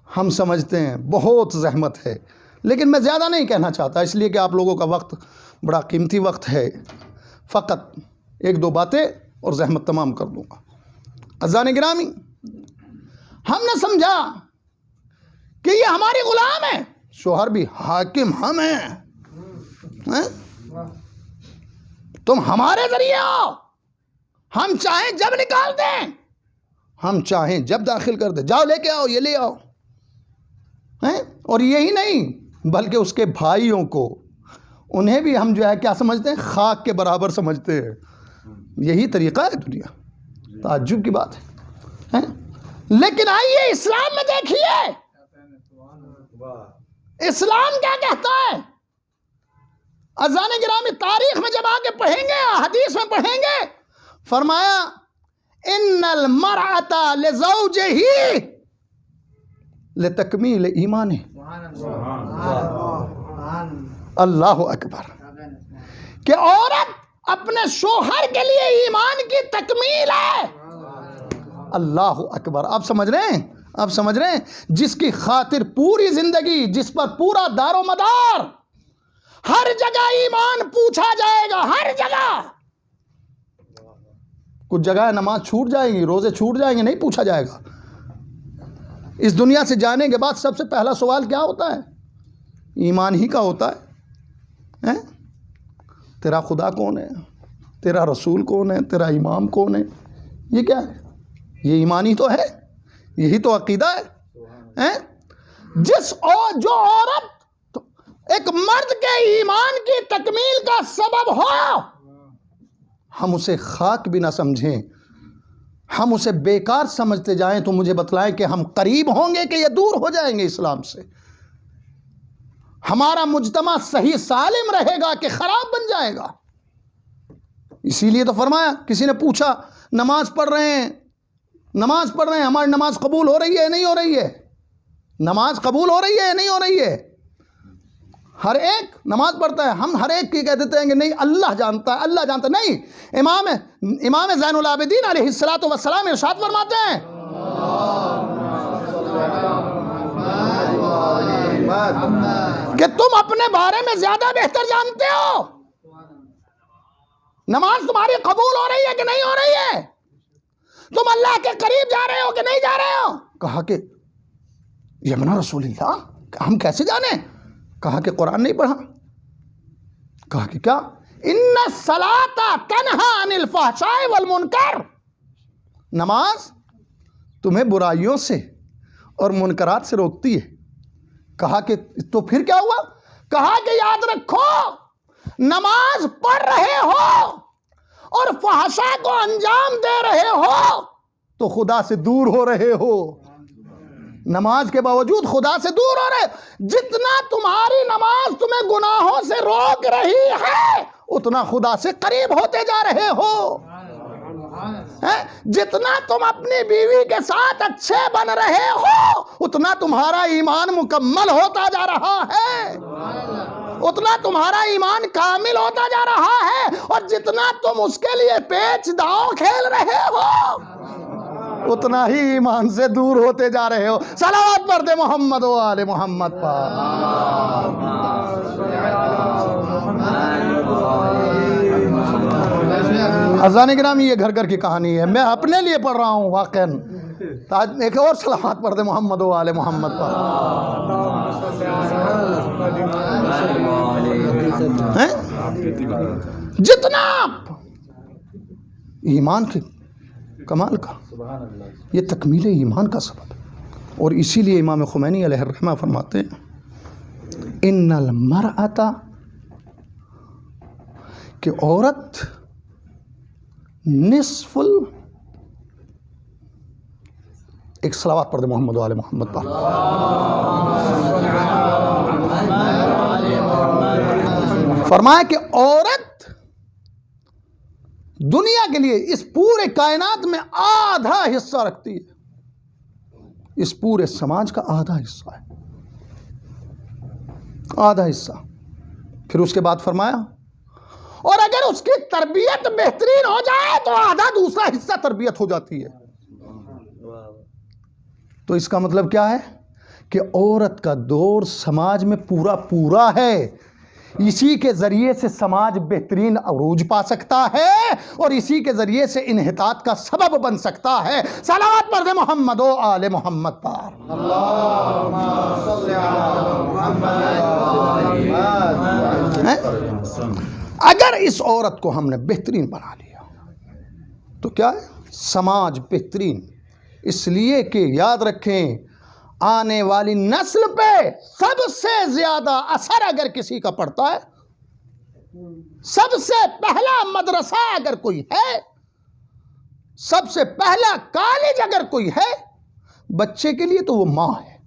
ہم سمجھتے ہیں بہت زحمت ہے، لیکن میں زیادہ نہیں کہنا چاہتا، اس لیے کہ آپ لوگوں کا وقت بڑا قیمتی وقت ہے۔ فقط ایک دو باتیں اور زحمت تمام کر دوں گا۔ عزیزان گرامی، ہم نے سمجھا کہ یہ ہماری غلام ہے، شوہر بھی حاکم ہم ہیں، تم ہمارے ذریعے ہو، ہم چاہیں جب نکال دیں، ہم چاہیں جب داخل کر دیں، جاؤ لے کے آؤ، یہ لے آؤ۔ اور یہی نہیں بلکہ اس کے بھائیوں کو، انہیں بھی ہم جو ہے کیا سمجھتے ہیں؟ خاک کے برابر سمجھتے ہیں۔ یہی طریقہ ہے دنیا، تعجب کی بات ہے۔ لیکن آئیے اسلام میں دیکھیے اسلام کیا کہتا ہے۔ عزیزان گرامی، تاریخ میں جب آگے پڑھیں گے، حدیث میں پڑھیں گے، فرمایا ان المرأة لزوجہ لتکمیل ایمانہ۔ اللہ اکبر، کہ عورت اپنے شوہر کے لیے ایمان کی تکمیل ہے۔ اللہ اکبر، آپ سمجھ رہے ہیں؟ آپ سمجھ رہے ہیں؟ جس کی خاطر پوری زندگی، جس پر پورا دار و مدار، ہر جگہ ایمان پوچھا جائے گا، ہر جگہ۔ کچھ جگہ نماز چھوٹ جائے گی، روزے چھوٹ جائیں گے، نہیں پوچھا جائے گا۔ اس دنیا سے جانے کے بعد سب سے پہلا سوال کیا ہوتا ہے؟ ایمان ہی کا ہوتا ہے۔ تیرا خدا کون ہے؟ تیرا رسول کون ہے؟ تیرا امام کون ہے؟ یہ کیا ہے؟ یہ ایمانی تو ہے، یہی تو عقیدہ ہے۔ جو عورت ایک مرد کے ایمان کی تکمیل کا سبب ہو، ہم اسے خاک بھی نہ سمجھیں، ہم اسے بیکار سمجھتے جائیں تو مجھے بتلائیں کہ ہم قریب ہوں گے کہ یہ دور ہو جائیں گے اسلام سے؟ ہمارا مجتمع صحیح سالم رہے گا کہ خراب بن جائے گا؟ اسی لیے تو فرمایا، کسی نے پوچھا نماز پڑھ رہے ہیں، ہماری نماز قبول ہو رہی ہے نہیں ہو رہی ہے؟ نماز قبول ہو رہی ہے نہیں ہو رہی ہے؟ ہر ایک نماز پڑھتا ہے، ہم ہر ایک کی کہہ دیتے ہیں کہ نہیں اللہ جانتا ہے، اللہ جانتا ہے۔ نہیں، امام زین العابدین علیہ السلام ارشاد فرماتے ہیں کہ تم اپنے بارے میں زیادہ بہتر جانتے ہو، نماز تمہاری قبول ہو رہی ہے کہ نہیں ہو رہی ہے، تم اللہ کے قریب جا رہے ہو کہ نہیں جا رہے ہو۔ کہا کہ یمنا رسول اللہ، ہم کیسے جانیں؟ کہا کہ قرآن نہیں پڑھا؟ کہا کہ کیا؟ ان الصلاۃ تنہی عن الفحشاء والمنکر، نماز تمہیں برائیوں سے اور منکرات سے روکتی ہے۔ کہا کہ تو پھر کیا ہوا؟ کہا کہ یاد رکھو، نماز پڑھ رہے ہو اور فحشاء کو انجام دے رہے ہو تو خدا سے دور ہو رہے ہو، نماز کے باوجود خدا سے دور ہو رہے۔ جتنا تمہاری نماز تمہیں گناہوں سے روک رہی ہے، اتنا خدا سے قریب ہوتے جا رہے ہو۔ جتنا تم اپنی بیوی کے ساتھ اچھے بن رہے ہو، اتنا تمہارا ایمان مکمل ہوتا جا رہا ہے، اتنا تمہارا ایمان کامل ہوتا جا رہا ہے، اور جتنا تم اس کے لیے پیچ داؤ کھیل رہے ہو، اتنا ہی ایمان سے دور ہوتے جا رہے ہو۔ صلوات پڑھ دے محمد و آل محمد پر۔ عزیزان گرامی، یہ گھر گھر کی کہانی ہے، میں اپنے لیے پڑھ رہا ہوں واقعاً۔ ایک اور صلوات پڑھ دے محمد و آل محمد پر۔ جتنا ایمان کے کمال کا، یہ تکمیل ایمان کا سبب ہے۔ اور اسی لیے امام خمینی علیہ الرحمہ فرماتے ہیں ان المرأۃ، کہ عورت نصف ایک صلوات پڑھ دے محمد و آل محمد پر۔ فرمایا کہ عورت دنیا کے لیے اس پورے کائنات میں آدھا حصہ رکھتی ہے، اس پورے سماج کا آدھا حصہ ہے، آدھا حصہ۔ پھر اس کے بعد فرمایا اور اگر اس کی تربیت بہترین ہو جائے تو آدھا دوسرا حصہ تربیت ہو جاتی ہے۔ تو اس کا مطلب کیا ہے کہ عورت کا دور سماج میں پورا ہے، اسی کے ذریعے سے سماج بہترین عروج پا سکتا ہے اور اسی کے ذریعے سے انحطاط کا سبب بن سکتا ہے۔ صلوات پڑھ دے محمد و آل محمد پر۔ اللہم صل علی محمد۔ اگر اس عورت کو ہم نے بہترین بنا لیا تو کیا ہے؟ سماج بہترین۔ اس لیے کہ یاد رکھیں، آنے والی نسل پہ سب سے زیادہ اثر اگر کسی کا پڑتا ہے، سب سے پہلا مدرسہ اگر کوئی ہے، سب سے پہلا کالج اگر کوئی ہے بچے کے لیے، تو وہ ماں ہے۔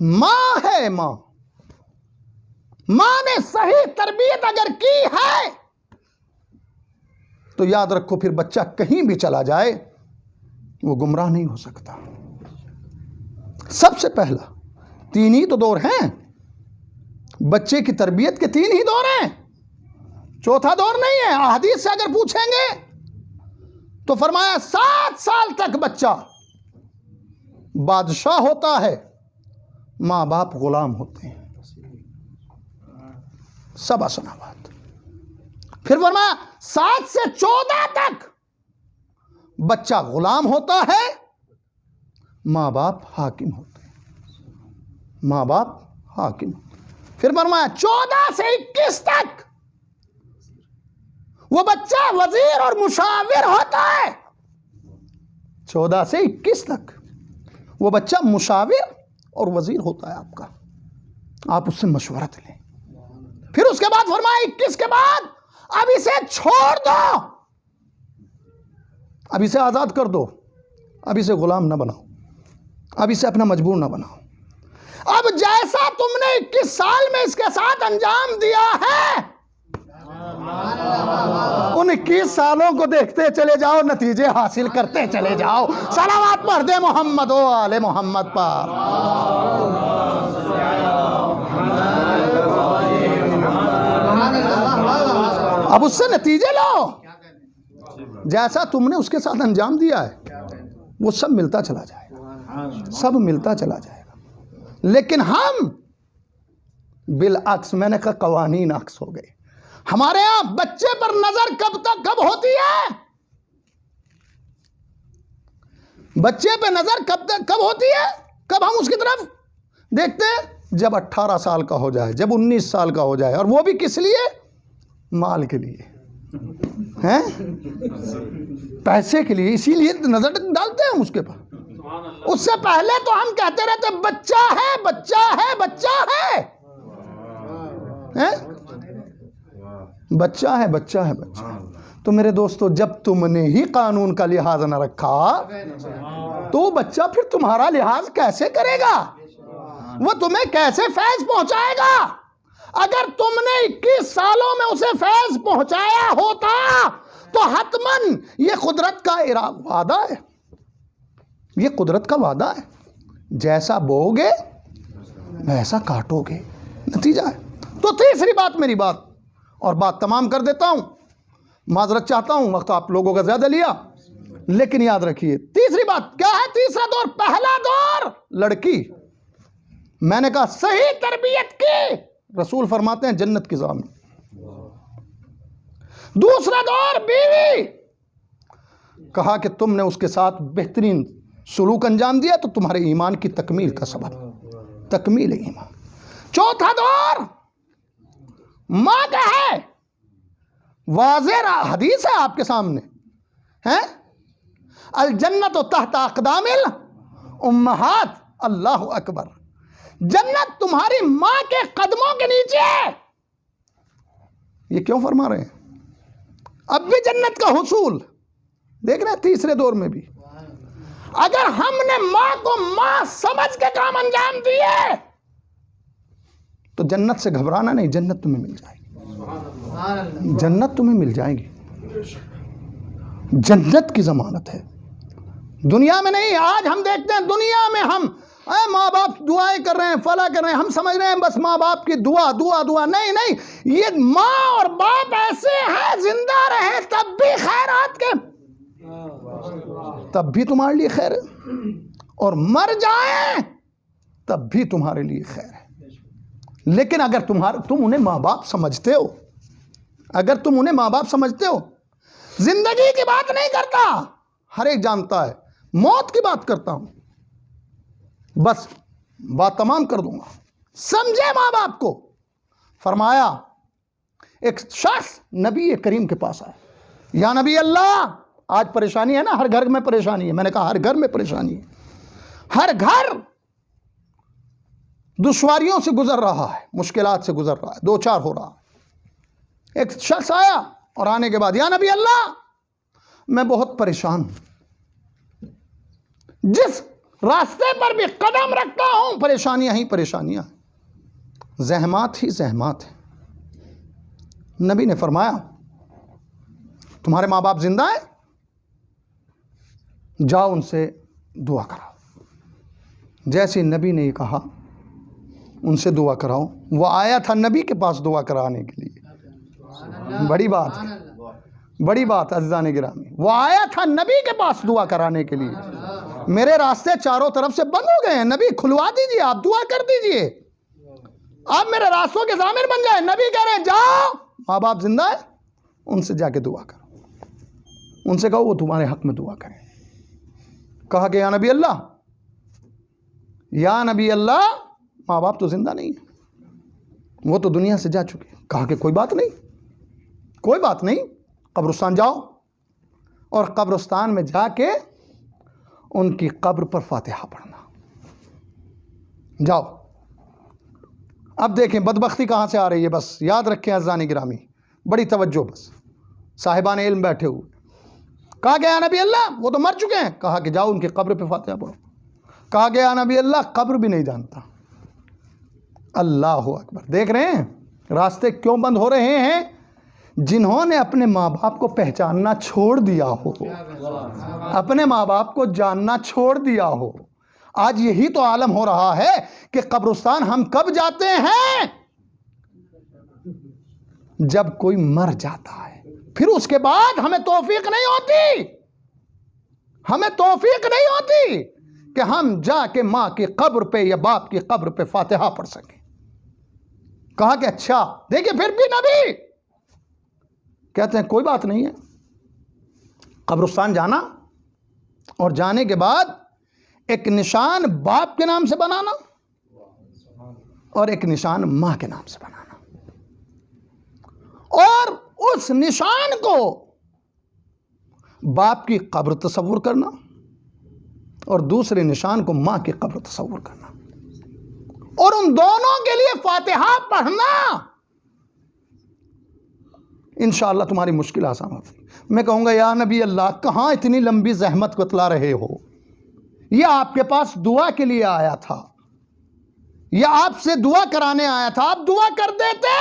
ماں ہے، ماں نے صحیح تربیت اگر کی ہے تو یاد رکھو پھر بچہ کہیں بھی چلا جائے وہ گمراہ نہیں ہو سکتا۔ سب سے پہلا تین ہی تو دور ہیں، بچے کی تربیت کے تین ہی دور ہیں، چوتھا دور نہیں ہے۔ احادیث سے اگر پوچھیں گے تو فرمایا 7 سال تک بچہ بادشاہ ہوتا ہے، ماں باپ غلام ہوتے ہیں. سبا سنا بات. پھر فرمایا 7 سے 14 تک بچہ غلام ہوتا ہے، ماں باپ حاکم ہوتے ہیں. ماں باپ حاکم. پھر فرمایا 14 سے 21 تک وہ بچہ وزیر اور مشاور ہوتا ہے. 14 سے 21 تک وہ بچہ مشاور اور وزیر ہوتا ہے آپ کا. آپ اس سے مشورت لیں. پھر اس کے بعد فرمایا 21 کے بعد اب اسے چھوڑ دو، اب اسے آزاد کر دو، اب اسے غلام نہ بناؤ، اب اسے اپنا مجبور نہ بناؤ. اب جیسا تم نے 21 سال میں اس کے ساتھ انجام دیا ہے، ان 21 سالوں کو دیکھتے چلے جاؤ، نتیجے حاصل کرتے چلے جاؤ. صلوات پڑھ دے محمد و آل محمد پر. اب اس سے نتیجے لو. جیسا تم نے اس کے ساتھ انجام دیا ہے وہ سب ملتا چلا جائے گا، سب ملتا چلا جائے گا. لیکن ہم بالعکس، میں نے کہا قوانین عکس ہو گئے. ہمارے ہاں بچے پر نظر کب ہوتی ہے؟ بچے پہ نظر کب ہوتی ہے؟ کب ہم اس کی طرف دیکھتے ہیں؟ جب 18 سال کا ہو جائے، جب 19 سال کا ہو جائے. اور وہ بھی کس لیے؟ مال کے لیے، ہیں؟ پیسے کے لیے. اسی لیے نظر ڈالتے ہیں ہم اس کے پر. اس سے پہلے تو ہم کہتے رہتے بچہ ہے بچہ ہے بچہ ہے، بچہ ہے بچہ ہے بچہ ہے. تو میرے دوستو، جب تم نے ہی قانون کا لحاظ نہ رکھا تو بچہ پھر تمہارا لحاظ کیسے کرے گا؟ وہ تمہیں کیسے فیض پہنچائے گا؟ اگر تم نے 21 سالوں میں اسے فیض پہنچایا ہوتا تو حتماً یہ قدرت کا وعدہ ہے، یہ قدرت کا وعدہ ہے. جیسا بو گے ویسا کاٹو گے، نتیجہ ہے. تو تیسری بات، میری بات اور بات تمام کر دیتا ہوں، معذرت چاہتا ہوں، وقت آپ لوگوں کا زیادہ لیا، لیکن یاد رکھیے تیسری بات کیا ہے. تیسرا دور، پہلا دور لڑکی، میں نے کہا صحیح تربیت کی، رسول فرماتے ہیں جنت کی ضامن. دوسرا دور بیوی، کہا کہ تم نے اس کے ساتھ بہترین سلوک انجام دیا تو تمہارے ایمان کی تکمیل کا سبب، تکمیل ایمان. چوتھا دور ماں کا ہے. واضح حدیث ہے آپ کے سامنے، ہیں؟ الجنت تحت اقدام الامہات. اللہ اکبر. جنت تمہاری ماں کے قدموں کے نیچے ہے. یہ کیوں فرما رہے ہیں؟ اب بھی جنت کا حصول دیکھ رہے ہیں. تیسرے دور میں بھی اگر ہم نے ماں کو ماں سمجھ کے کام انجام دیے تو جنت سے گھبرانا نہیں، جنت تمہیں مل جائے گی، جنت تمہیں مل جائے گی. جنت کی ضمانت ہے، دنیا میں نہیں. آج ہم دیکھتے ہیں دنیا میں ہم ماں باپ دعائیں کر رہے ہیں، فلاں کر رہے ہیں، ہم سمجھ رہے ہیں بس ماں باپ کی دعا دعا دعا. نہیں نہیں، یہ ماں اور باپ ایسے ہیں، زندہ رہے تب بھی خیرات کے، تب بھی تمہارے لیے خیر ہے، اور مر جائیں تب بھی تمہارے لیے خیر ہے. لیکن اگر تم انہیں ماں باپ سمجھتے ہو، اگر تم انہیں ماں باپ سمجھتے ہو، زندگی کی بات نہیں کرتا، ہر ایک جانتا ہے، موت کی بات کرتا ہوں، بس بات تمام کر دوں گا. سمجھے ماں باپ کو. فرمایا ایک شخص نبی کریم کے پاس آیا، یا نبی اللہ، آج پریشانی ہے نا، ہر گھر میں پریشانی ہے. میں نے کہا ہر گھر میں پریشانی ہے، ہر گھر دشواریوں سے گزر رہا ہے، مشکلات سے گزر رہا ہے، دو چار ہو رہا ہے. ایک شخص آیا اور آنے کے بعد، یا نبی اللہ، میں بہت پریشان ہوں، جس راستے پر بھی قدم رکھتا ہوں پریشانیاں ہی پریشانیاں، زحمات ہی زحمات ہیں. نبی نے فرمایا تمہارے ماں باپ زندہ ہیں؟ جاؤ ان سے دعا کراؤ. جیسے نبی نے یہ کہا ان سے دعا کراؤ. وہ آیا تھا نبی کے پاس دعا کرانے کے لیے. بڑی بات ہے، بڑی بات عزیزان گرامی. وہ آیا تھا نبی کے پاس دعا کرانے کے لیے. میرے راستے چاروں طرف سے بند ہو گئے ہیں، نبی کھلوا دیجئے، آپ دعا کر دیجئے، آپ میرے راستوں کے ضامن بن جائیں۔ نبی کہہ رہے ہیں جاؤ، ماں باپ زندہ ہے، ان سے جا کے دعا کرو، ان سے کہو وہ تمہارے حق میں دعا کریں۔ کہا کہ یا نبی اللہ، یا نبی اللہ، ماں باپ تو زندہ نہیں ہیں، وہ تو دنیا سے جا چکے۔ کہا کہ کوئی بات نہیں، کوئی بات نہیں، قبرستان جاؤ اور قبرستان میں جا کے ان کی قبر پر فاتحہ پڑھنا، جاؤ۔ اب دیکھیں بدبختی کہاں سے آ رہی ہے، بس یاد رکھیں عزیزان گرامی، بڑی توجہ، بس صاحبان علم بیٹھے ہوئے۔ کہا کہ یا نبی اللہ وہ تو مر چکے ہیں، کہا کہ جاؤ ان کی قبر پہ فاتحہ پڑھو۔ کہا کہ یا نبی اللہ قبر بھی نہیں جانتا۔ اللہ اکبر، دیکھ رہے ہیں راستے کیوں بند ہو رہے ہیں؟ جنہوں نے اپنے ماں باپ کو پہچاننا چھوڑ دیا ہو، اپنے ماں باپ کو جاننا چھوڑ دیا ہو۔ آج یہی تو عالم ہو رہا ہے کہ قبرستان ہم کب جاتے ہیں؟ جب کوئی مر جاتا ہے، پھر اس کے بعد ہمیں توفیق نہیں ہوتی، ہمیں توفیق نہیں ہوتی کہ ہم جا کے ماں کی قبر پہ یا باپ کی قبر پہ فاتحہ پڑھ سکیں۔ کہا کہ اچھا، دیکھیں پھر بھی نبی کہتے ہیں کوئی بات نہیں ہے، قبرستان جانا اور جانے کے بعد ایک نشان باپ کے نام سے بنانا اور ایک نشان ماں کے نام سے بنانا، اور اس نشان کو باپ کی قبر تصور کرنا اور دوسرے نشان کو ماں کی قبر تصور کرنا، اور ان دونوں کے لیے فاتحہ پڑھنا۔ انشاءاللہ تمہاری مشکل آسان ہوتی۔ میں کہوں گا یا نبی اللہ کہاں اتنی لمبی زحمت بتلا رہے ہو؟ یہ آپ کے پاس دعا کے لیے آیا تھا، یہ آپ سے دعا کرانے آیا تھا، آپ دعا کر دیتے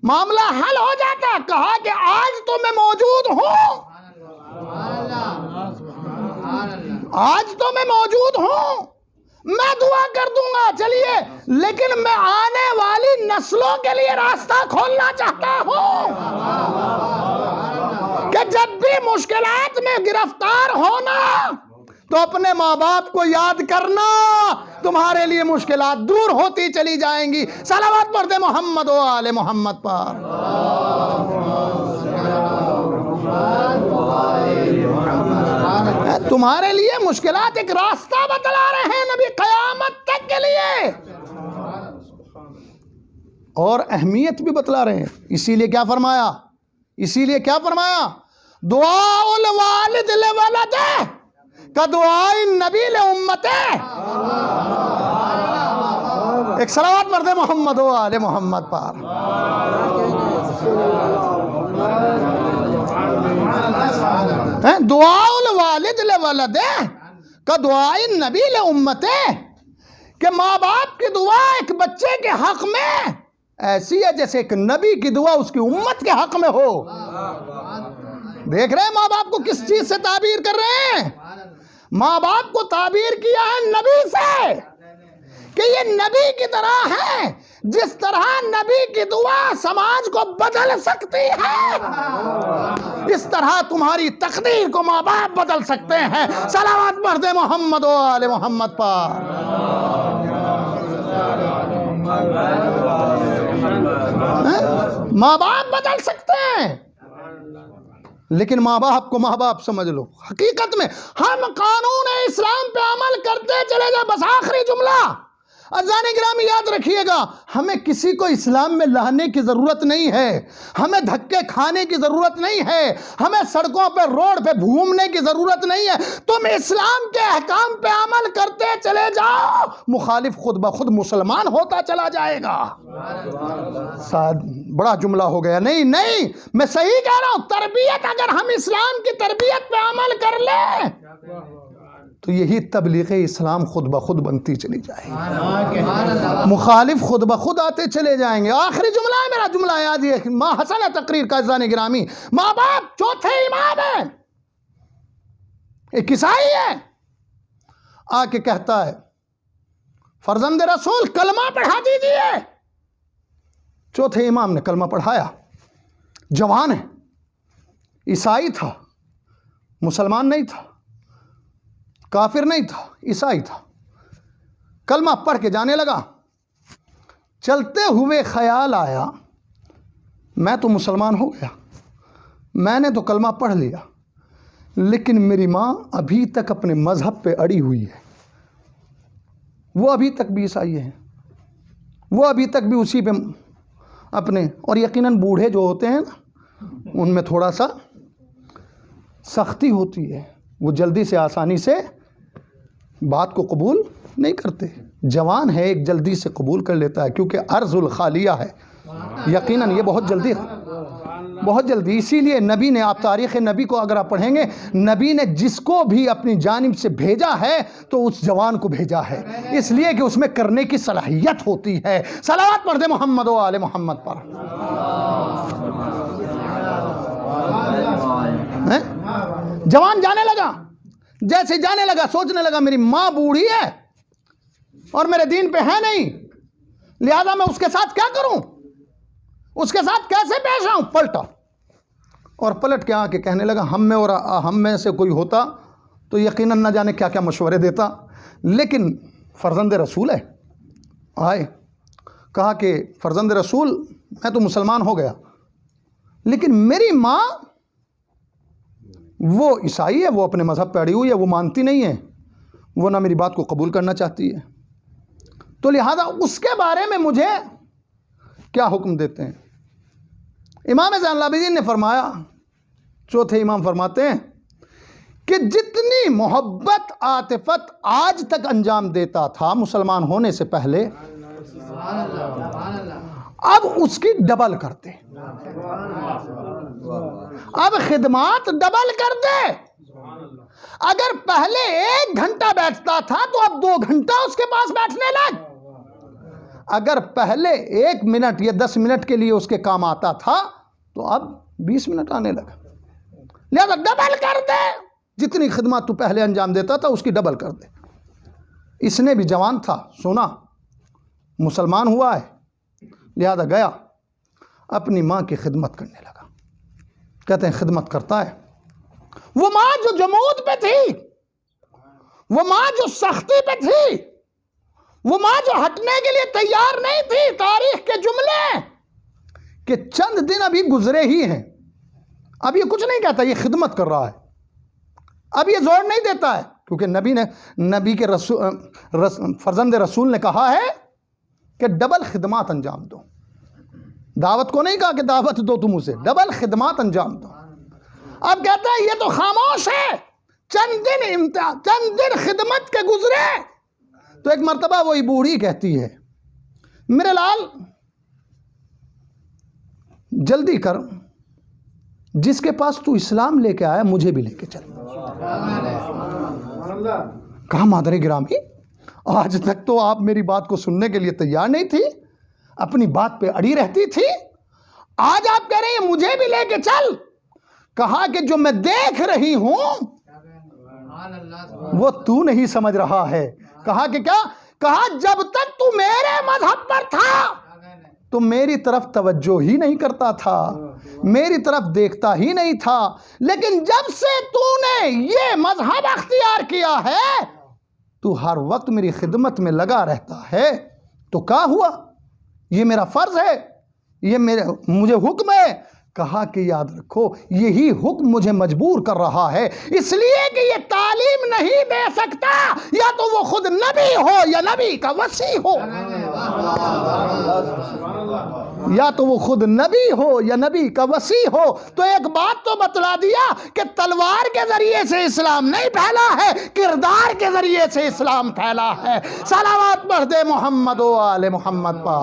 معاملہ حل ہو جاتا۔ کہا کہ آج تو میں موجود ہوں، آج تو میں موجود ہوں، میں دعا کر دوں گا، چلیے، لیکن میں آنے والی نسلوں کے لیے راستہ کھولنا چاہتا ہوں کہ جب بھی مشکلات میں گرفتار ہونا تو اپنے ماں باپ کو یاد کرنا، تمہارے لیے مشکلات دور ہوتی چلی جائیں گی۔ صلوات پڑھ دے محمد و آل محمد پر۔ تمہارے لیے مشکلات ایک راستہ بتلا رہے ہیں نبی قیامت تک کے لیے، اور اہمیت بھی بتلا رہے ہیں۔ اسی لیے کیا فرمایا؟ اسی لیے کیا فرمایا؟ دعاء الوالد لولدہ کا دعاء النبی لامتہ۔ ایک صلوات پڑھ دے محمد و آل محمد پر۔ دعاء الوالد لولدہ کا دعاء النبی لامتہ، کہ ماں باپ کی دعا ایک بچے کے حق میں ایسی ہے جیسے ایک نبی کی دعا اس کی امت کے حق میں ہو۔ دیکھ رہے ہیں ماں باپ کو کس چیز سے تعبیر کر رہے ہیں؟ ماں باپ کو تعبیر کیا ہے نبی سے، کہ یہ نبی کی طرح ہے، جس طرح نبی کی دعا سماج کو بدل سکتی ہے، اس طرح تمہاری تقدیر کو ماں باپ بدل سکتے ہیں۔ صلوات پڑھ دے محمد و آل محمد پر۔ ماں باپ بدل سکتے ہیں، لیکن ماں باپ کو ماں باپ سمجھ لو۔ حقیقت میں ہم قانون اسلام پہ عمل کرتے چلے جائیں، بس آخری جملہ عزیزان گرامی یاد رکھیے گا، ہمیں کسی کو اسلام میں لانے کی ضرورت نہیں ہے، ہمیں دھکے کھانے کی ضرورت نہیں ہے، ہمیں سڑکوں پہ روڈ پہ گھومنے کی ضرورت نہیں ہے۔ تم اسلام کے احکام پہ عمل کرتے چلے جاؤ، مخالف خود بخود مسلمان ہوتا چلا جائے گا۔ بڑا جملہ ہو گیا، نہیں میں صحیح کہہ رہا ہوں۔ تربیت، اگر ہم اسلام کی تربیت پہ عمل کر لیں تو یہی تبلیغ اسلام خود بخود بنتی چلی جائے گی، مخالف خود بخود آتے چلے جائیں گے۔ آخری جملہ ہے میرا، جملہ یاد یہ ماں حسن تقریر کا عزیزان گرامی، ماں باپ چوتھے امام ہیں۔ ایک عیسائی ہے، آ کے کہتا ہے فرزند رسول کلمہ پڑھا دیجئے۔ چوتھے امام نے کلمہ پڑھایا، جوان ہے، عیسائی تھا، مسلمان نہیں تھا۔ کافر نہیں تھا، عیسائی تھا، کلمہ پڑھ کے جانے لگا۔ چلتے ہوئے خیال آیا میں تو مسلمان ہو گیا، میں نے تو کلمہ پڑھ لیا، لیکن میری ماں ابھی تک اپنے مذہب پہ اڑی ہوئی ہے، وہ ابھی تک بھی عیسائی ہے، وہ ابھی تک بھی اسی پہ اپنے، اور یقیناً بوڑھے جو ہوتے ہیں نا ان میں تھوڑا سا سختی ہوتی ہے، وہ جلدی سے آسانی سے بات کو قبول نہیں کرتے۔ جوان ہے ایک جلدی سے قبول کر لیتا ہے، کیونکہ ارض الخالیہ ہے، یقیناً یہ بہت جلدی، اسی لیے نبی نے، آپ تاریخ نبی کو اگر آپ پڑھیں گے، نبی نے جس کو بھی اپنی جانب سے بھیجا ہے تو اس جوان کو بھیجا ہے، اس لیے کہ اس میں کرنے کی صلاحیت ہوتی ہے۔ صلوات پڑھ دے محمد و آل محمد پر۔ جوان جانے لگا، جیسے جانے لگا سوچنے لگا میری ماں بوڑھی ہے اور میرے دین پہ ہے نہیں، لہذا میں اس کے ساتھ کیا کروں، اس کے ساتھ کیسے پیش آؤں؟ پلٹا اور پلٹ کے آ کے کہنے لگا ہم میں سے کوئی ہوتا تو یقیناً نہ جانے کیا کیا مشورے دیتا، لیکن فرزند رسول ہے۔ آئے کہا کہ فرزند رسول میں تو مسلمان ہو گیا، لیکن میری ماں وہ عیسائی ہے، وہ اپنے مذہب پہ اڑی ہوئی ہے، وہ مانتی نہیں ہے، وہ نہ میری بات کو قبول کرنا چاہتی ہے، تو لہذا اس کے بارے میں مجھے کیا حکم دیتے ہیں؟ امام زین العابدین نے فرمایا، چوتھے امام فرماتے ہیں کہ جتنی محبت عاطفت آج تک انجام دیتا تھا مسلمان ہونے سے پہلے، اب اس کی ڈبل کر دے، اب خدمات ڈبل کر دے۔ اگر پہلے 1 گھنٹہ بیٹھتا تھا تو اب 2 گھنٹہ اس کے پاس بیٹھنے لگ، اگر پہلے 1 منٹ یا 10 منٹ کے لیے اس کے کام آتا تھا تو اب 20 منٹ آنے لگا، لہذا ڈبل کر دے، جتنی خدمات تو پہلے انجام دیتا تھا اس کی ڈبل کر دے۔ اس نے بھی جوان تھا، سونا مسلمان ہوا ہے، لہذا گیا اپنی ماں کی خدمت کرنے لگا۔ کہتے ہیں خدمت کرتا ہے، وہ ماں جو جمود پہ تھی، وہ ماں جو سختی پہ تھی، وہ ماں جو ہٹنے کے لیے تیار نہیں تھی، تاریخ کے جملے کہ چند دن ابھی گزرے ہی ہیں، اب یہ کچھ نہیں کہتا، یہ خدمت کر رہا ہے، اب یہ زور نہیں دیتا ہے، کیونکہ نبی کے فرزند رسول نے کہا ہے کہ ڈبل خدمات انجام دو، دعوت کو نہیں کہا کہ دعوت دو تم اسے، ڈبل خدمات انجام دو۔ اب کہتا ہے یہ تو خاموش ہے، چند دن خدمت کے گزرے، تو ایک مرتبہ وہی بوڑھی کہتی ہے میرے لال جلدی کر، جس کے پاس تو اسلام لے کے آیا مجھے بھی لے کے چل۔ کہا مادر گرامی آج تک تو آپ میری بات کو سننے کے لیے تیار نہیں تھی، اپنی بات پہ اڑی رہتی تھی، آج آپ کہہ رہے ہیں مجھے بھی لے کے چل۔ کہا کہ جو میں دیکھ رہی ہوں وہ تو نہیں سمجھ رہا ہے۔ کہا کہ کیا؟ کہا جب تک تو میرے مذہب پر تھا تو میری طرف توجہ ہی نہیں کرتا تھا، میری طرف دیکھتا ہی نہیں تھا، لیکن جب سے تو نے یہ مذہب اختیار کیا ہے تو ہر وقت میری خدمت میں لگا رہتا ہے، تو کیا ہوا؟ یہ میرا فرض ہے، یہ مجھے حکم ہے۔ کہا کہ یاد رکھو یہی حکم مجھے مجبور کر رہا ہے، اس لیے کہ یہ تعلیم نہیں دے سکتا، یا تو وہ خود نبی ہو یا نبی کا وصی ہو، یا تو وہ خود نبی ہو یا نبی کا وصی ہو۔ تو ایک بات تو بتلا دیا کہ تلوار کے ذریعے سے اسلام نہیں پھیلا ہے، کردار کے ذریعے سے اسلام پھیلا ہے۔ صلوات پڑھ دے محمد و آل محمد پر۔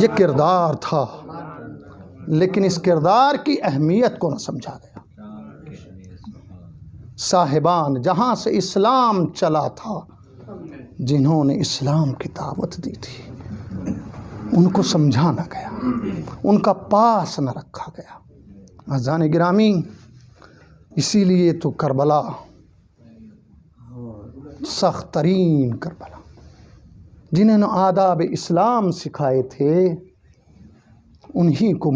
یہ کردار تھا، لیکن اس کردار کی اہمیت کو نہ سمجھا گیا۔ صاحبان جہاں سے اسلام چلا تھا، جنہوں نے اسلام کی دعوت دی تھی، ان کو سمجھا نہ گیا، ان کا پاس نہ رکھا گیا۔ عزیزان گرامی، اسی لیے تو کربلا سخت ترین کربلا، جنہوں نے آداب اسلام سکھائے تھے، انہی کو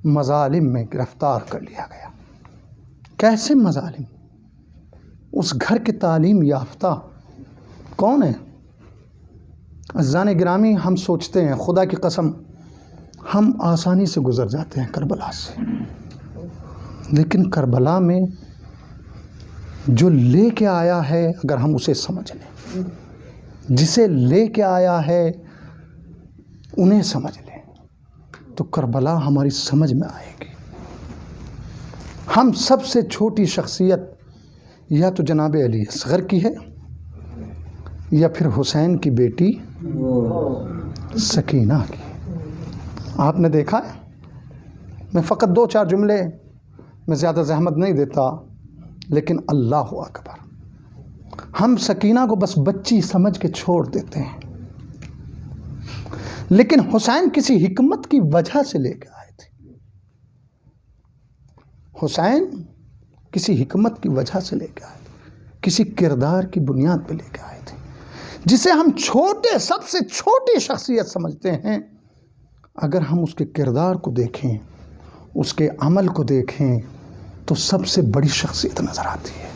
مظالم میں گرفتار کر لیا گیا۔ کیسے مظالم؟ اس گھر کے تعلیم یافتہ کون ہے؟ عزیزان گرامی، ہم سوچتے ہیں خدا کی قسم ہم آسانی سے گزر جاتے ہیں کربلا سے، لیکن کربلا میں جو لے کے آیا ہے اگر ہم اسے سمجھ لیں، جسے لے کے آیا ہے انہیں سمجھ لیں تو کربلا ہماری سمجھ میں آئے گی۔ ہم سب سے چھوٹی شخصیت یا تو جناب علی اصغر کی ہے یا پھر حسین کی بیٹی سکینہ کی۔ آپ نے دیکھا ہے، میں فقط 2-4 جملے میں زیادہ زحمت نہیں دیتا، لیکن اللہ اکبر، ہم سکینہ کو بس بچی سمجھ کے چھوڑ دیتے ہیں، لیکن حسین کسی حکمت کی وجہ سے لے کے آئے تھے۔ حسین کسی حکمت کی وجہ سے لے کے آئے تھے، کسی کردار کی بنیاد پہ لے کے آئے تھے، جسے ہم چھوٹے، سب سے چھوٹی شخصیت سمجھتے ہیں، اگر ہم اس کے کردار کو دیکھیں، اس کے عمل کو دیکھیں تو سب سے بڑی شخصیت نظر آتی ہے۔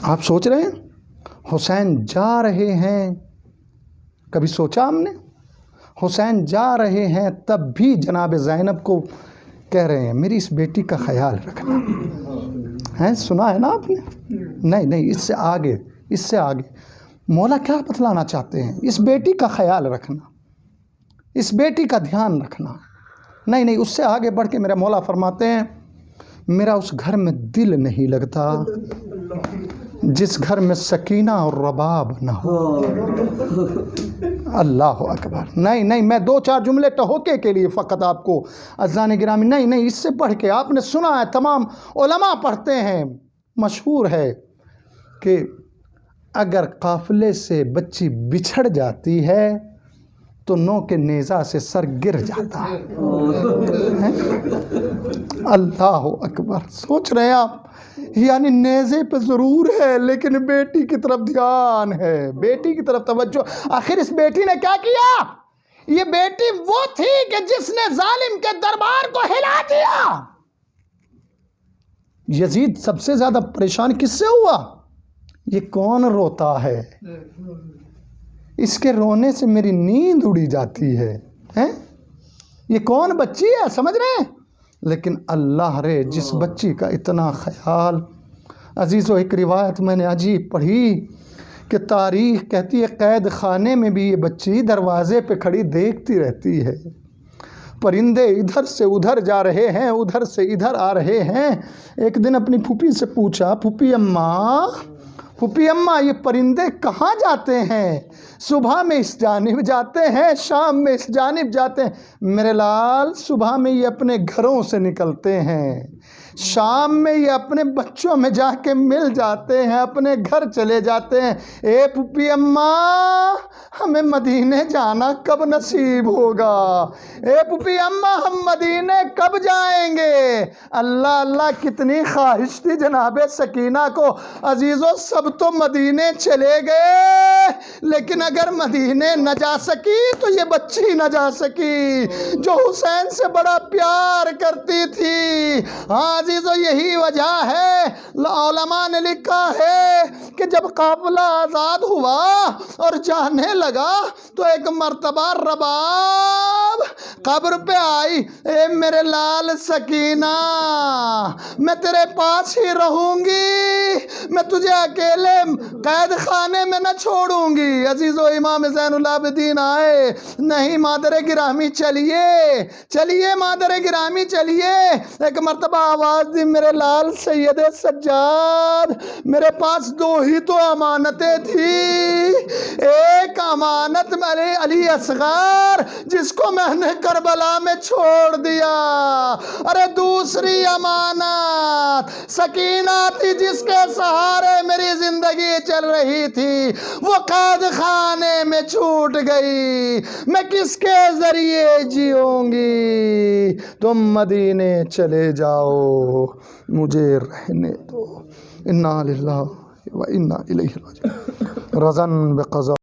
آپ سوچ رہے ہیں حسین جا رہے ہیں، کبھی سوچا ہم نے؟ حسین جا رہے ہیں تب بھی جناب زینب کو کہہ رہے ہیں میری اس بیٹی کا خیال رکھنا ہے۔ سنا ہے نا آپ نے؟ نہیں، اس سے آگے مولا کیا بتلانا چاہتے ہیں؟ اس بیٹی کا خیال رکھنا، اس بیٹی کا دھیان رکھنا۔ نہیں، اس سے آگے بڑھ کے میرا مولا فرماتے ہیں میرا اس گھر میں دل نہیں لگتا جس گھر میں سکینہ اور رباب نہ ہو۔ اللہ اکبر۔ نہیں، میں 2-4 جملے ٹہوکے کے لیے فقط آپ کو عزیزان گرامی، نہیں، اس سے بڑھ کے آپ نے سنا ہے، تمام علماء پڑھتے ہیں، مشہور ہے کہ اگر قافلے سے بچی بچھڑ جاتی ہے تو نو کے نیزہ سے سر گر جاتا ہے۔ اللہ اکبر۔ سوچ رہے ہیں آپ، یعنی نیزے پہ ضرور ہے لیکن بیٹی کی طرف دھیان ہے، بیٹی کی طرف توجہ۔ آخر اس بیٹی نے کیا کیا؟ یہ بیٹی وہ تھی کہ جس نے ظالم کے دربار کو ہلا دیا۔ یزید سب سے زیادہ پریشان کس سے ہوا؟ یہ کون روتا ہے؟ اس کے رونے سے میری نیند اڑی جاتی ہے۔ یہ کون بچی ہے؟ سمجھ رہے ہیں؟ لیکن اللہ رے جس بچی کا اتنا خیال۔ عزیزو، ایک روایت میں نے عجیب پڑھی کہ تاریخ کہتی ہے قید خانے میں بھی یہ بچی دروازے پہ کھڑی دیکھتی رہتی ہے، پرندے ادھر سے ادھر جا رہے ہیں، ادھر سے ادھر آ رہے ہیں۔ ایک دن اپنی پھوپھی سے پوچھا، پھوپھی اماں یہ پرندے کہاں جاتے ہیں؟ صبح میں اس جانب جاتے ہیں، شام میں اس جانب جاتے ہیں۔ میرے لال، صبح میں یہ اپنے گھروں سے نکلتے ہیں، شام میں یہ اپنے بچوں میں جا کے مل جاتے ہیں، اپنے گھر چلے جاتے ہیں۔ اے پھوپھی اماں، ہمیں مدینے جانا کب نصیب ہوگا؟ اے پھوپھی اماں، ہم مدینے کب جائیں گے؟ اللہ، کتنی خواہش تھی جناب سکینہ کو۔ عزیزو، سب تو مدینے چلے گئے، لیکن اگر مدینے نہ جا سکی تو یہ بچی نہ جا سکی جو حسین سے بڑا پیار کرتی تھی۔ ہاں عزیزو، یہی وجہ ہے، علماء نے لکھا ہے کہ جب قافلہ آزاد ہوا اور جانے لگا تو ایک مرتبہ رباب قبر پہ آئی، اے میرے لال سکینہ، میں تیرے پاس ہی رہوں گی، میں تجھے اکیلے قید خانے میں نہ چھوڑوں گی۔ عزیزو، امام زین العابدین آئے، نہیں مادر گرامی چلیے مادر گرامی چلیے۔ ایک مرتبہ آواز دی، میرے لال سید سجاد، میرے پاس 2 ہی تو امانتیں تھی، ایک امانت علی اصغر جس کو میں نے کربلا میں چھوڑ دیا، ارے دوسری امانت سکینہ تھی جس کے سہارے میری زندگی چل رہی تھی، وہ قید خانے میں چھوٹ گئی، میں کس کے ذریعے جیوں گی؟ تم مدینے چلے جاؤ، مجھے رہنے دو۔ انا للہ و انا الیہ راجعون۔ رضا بقضاء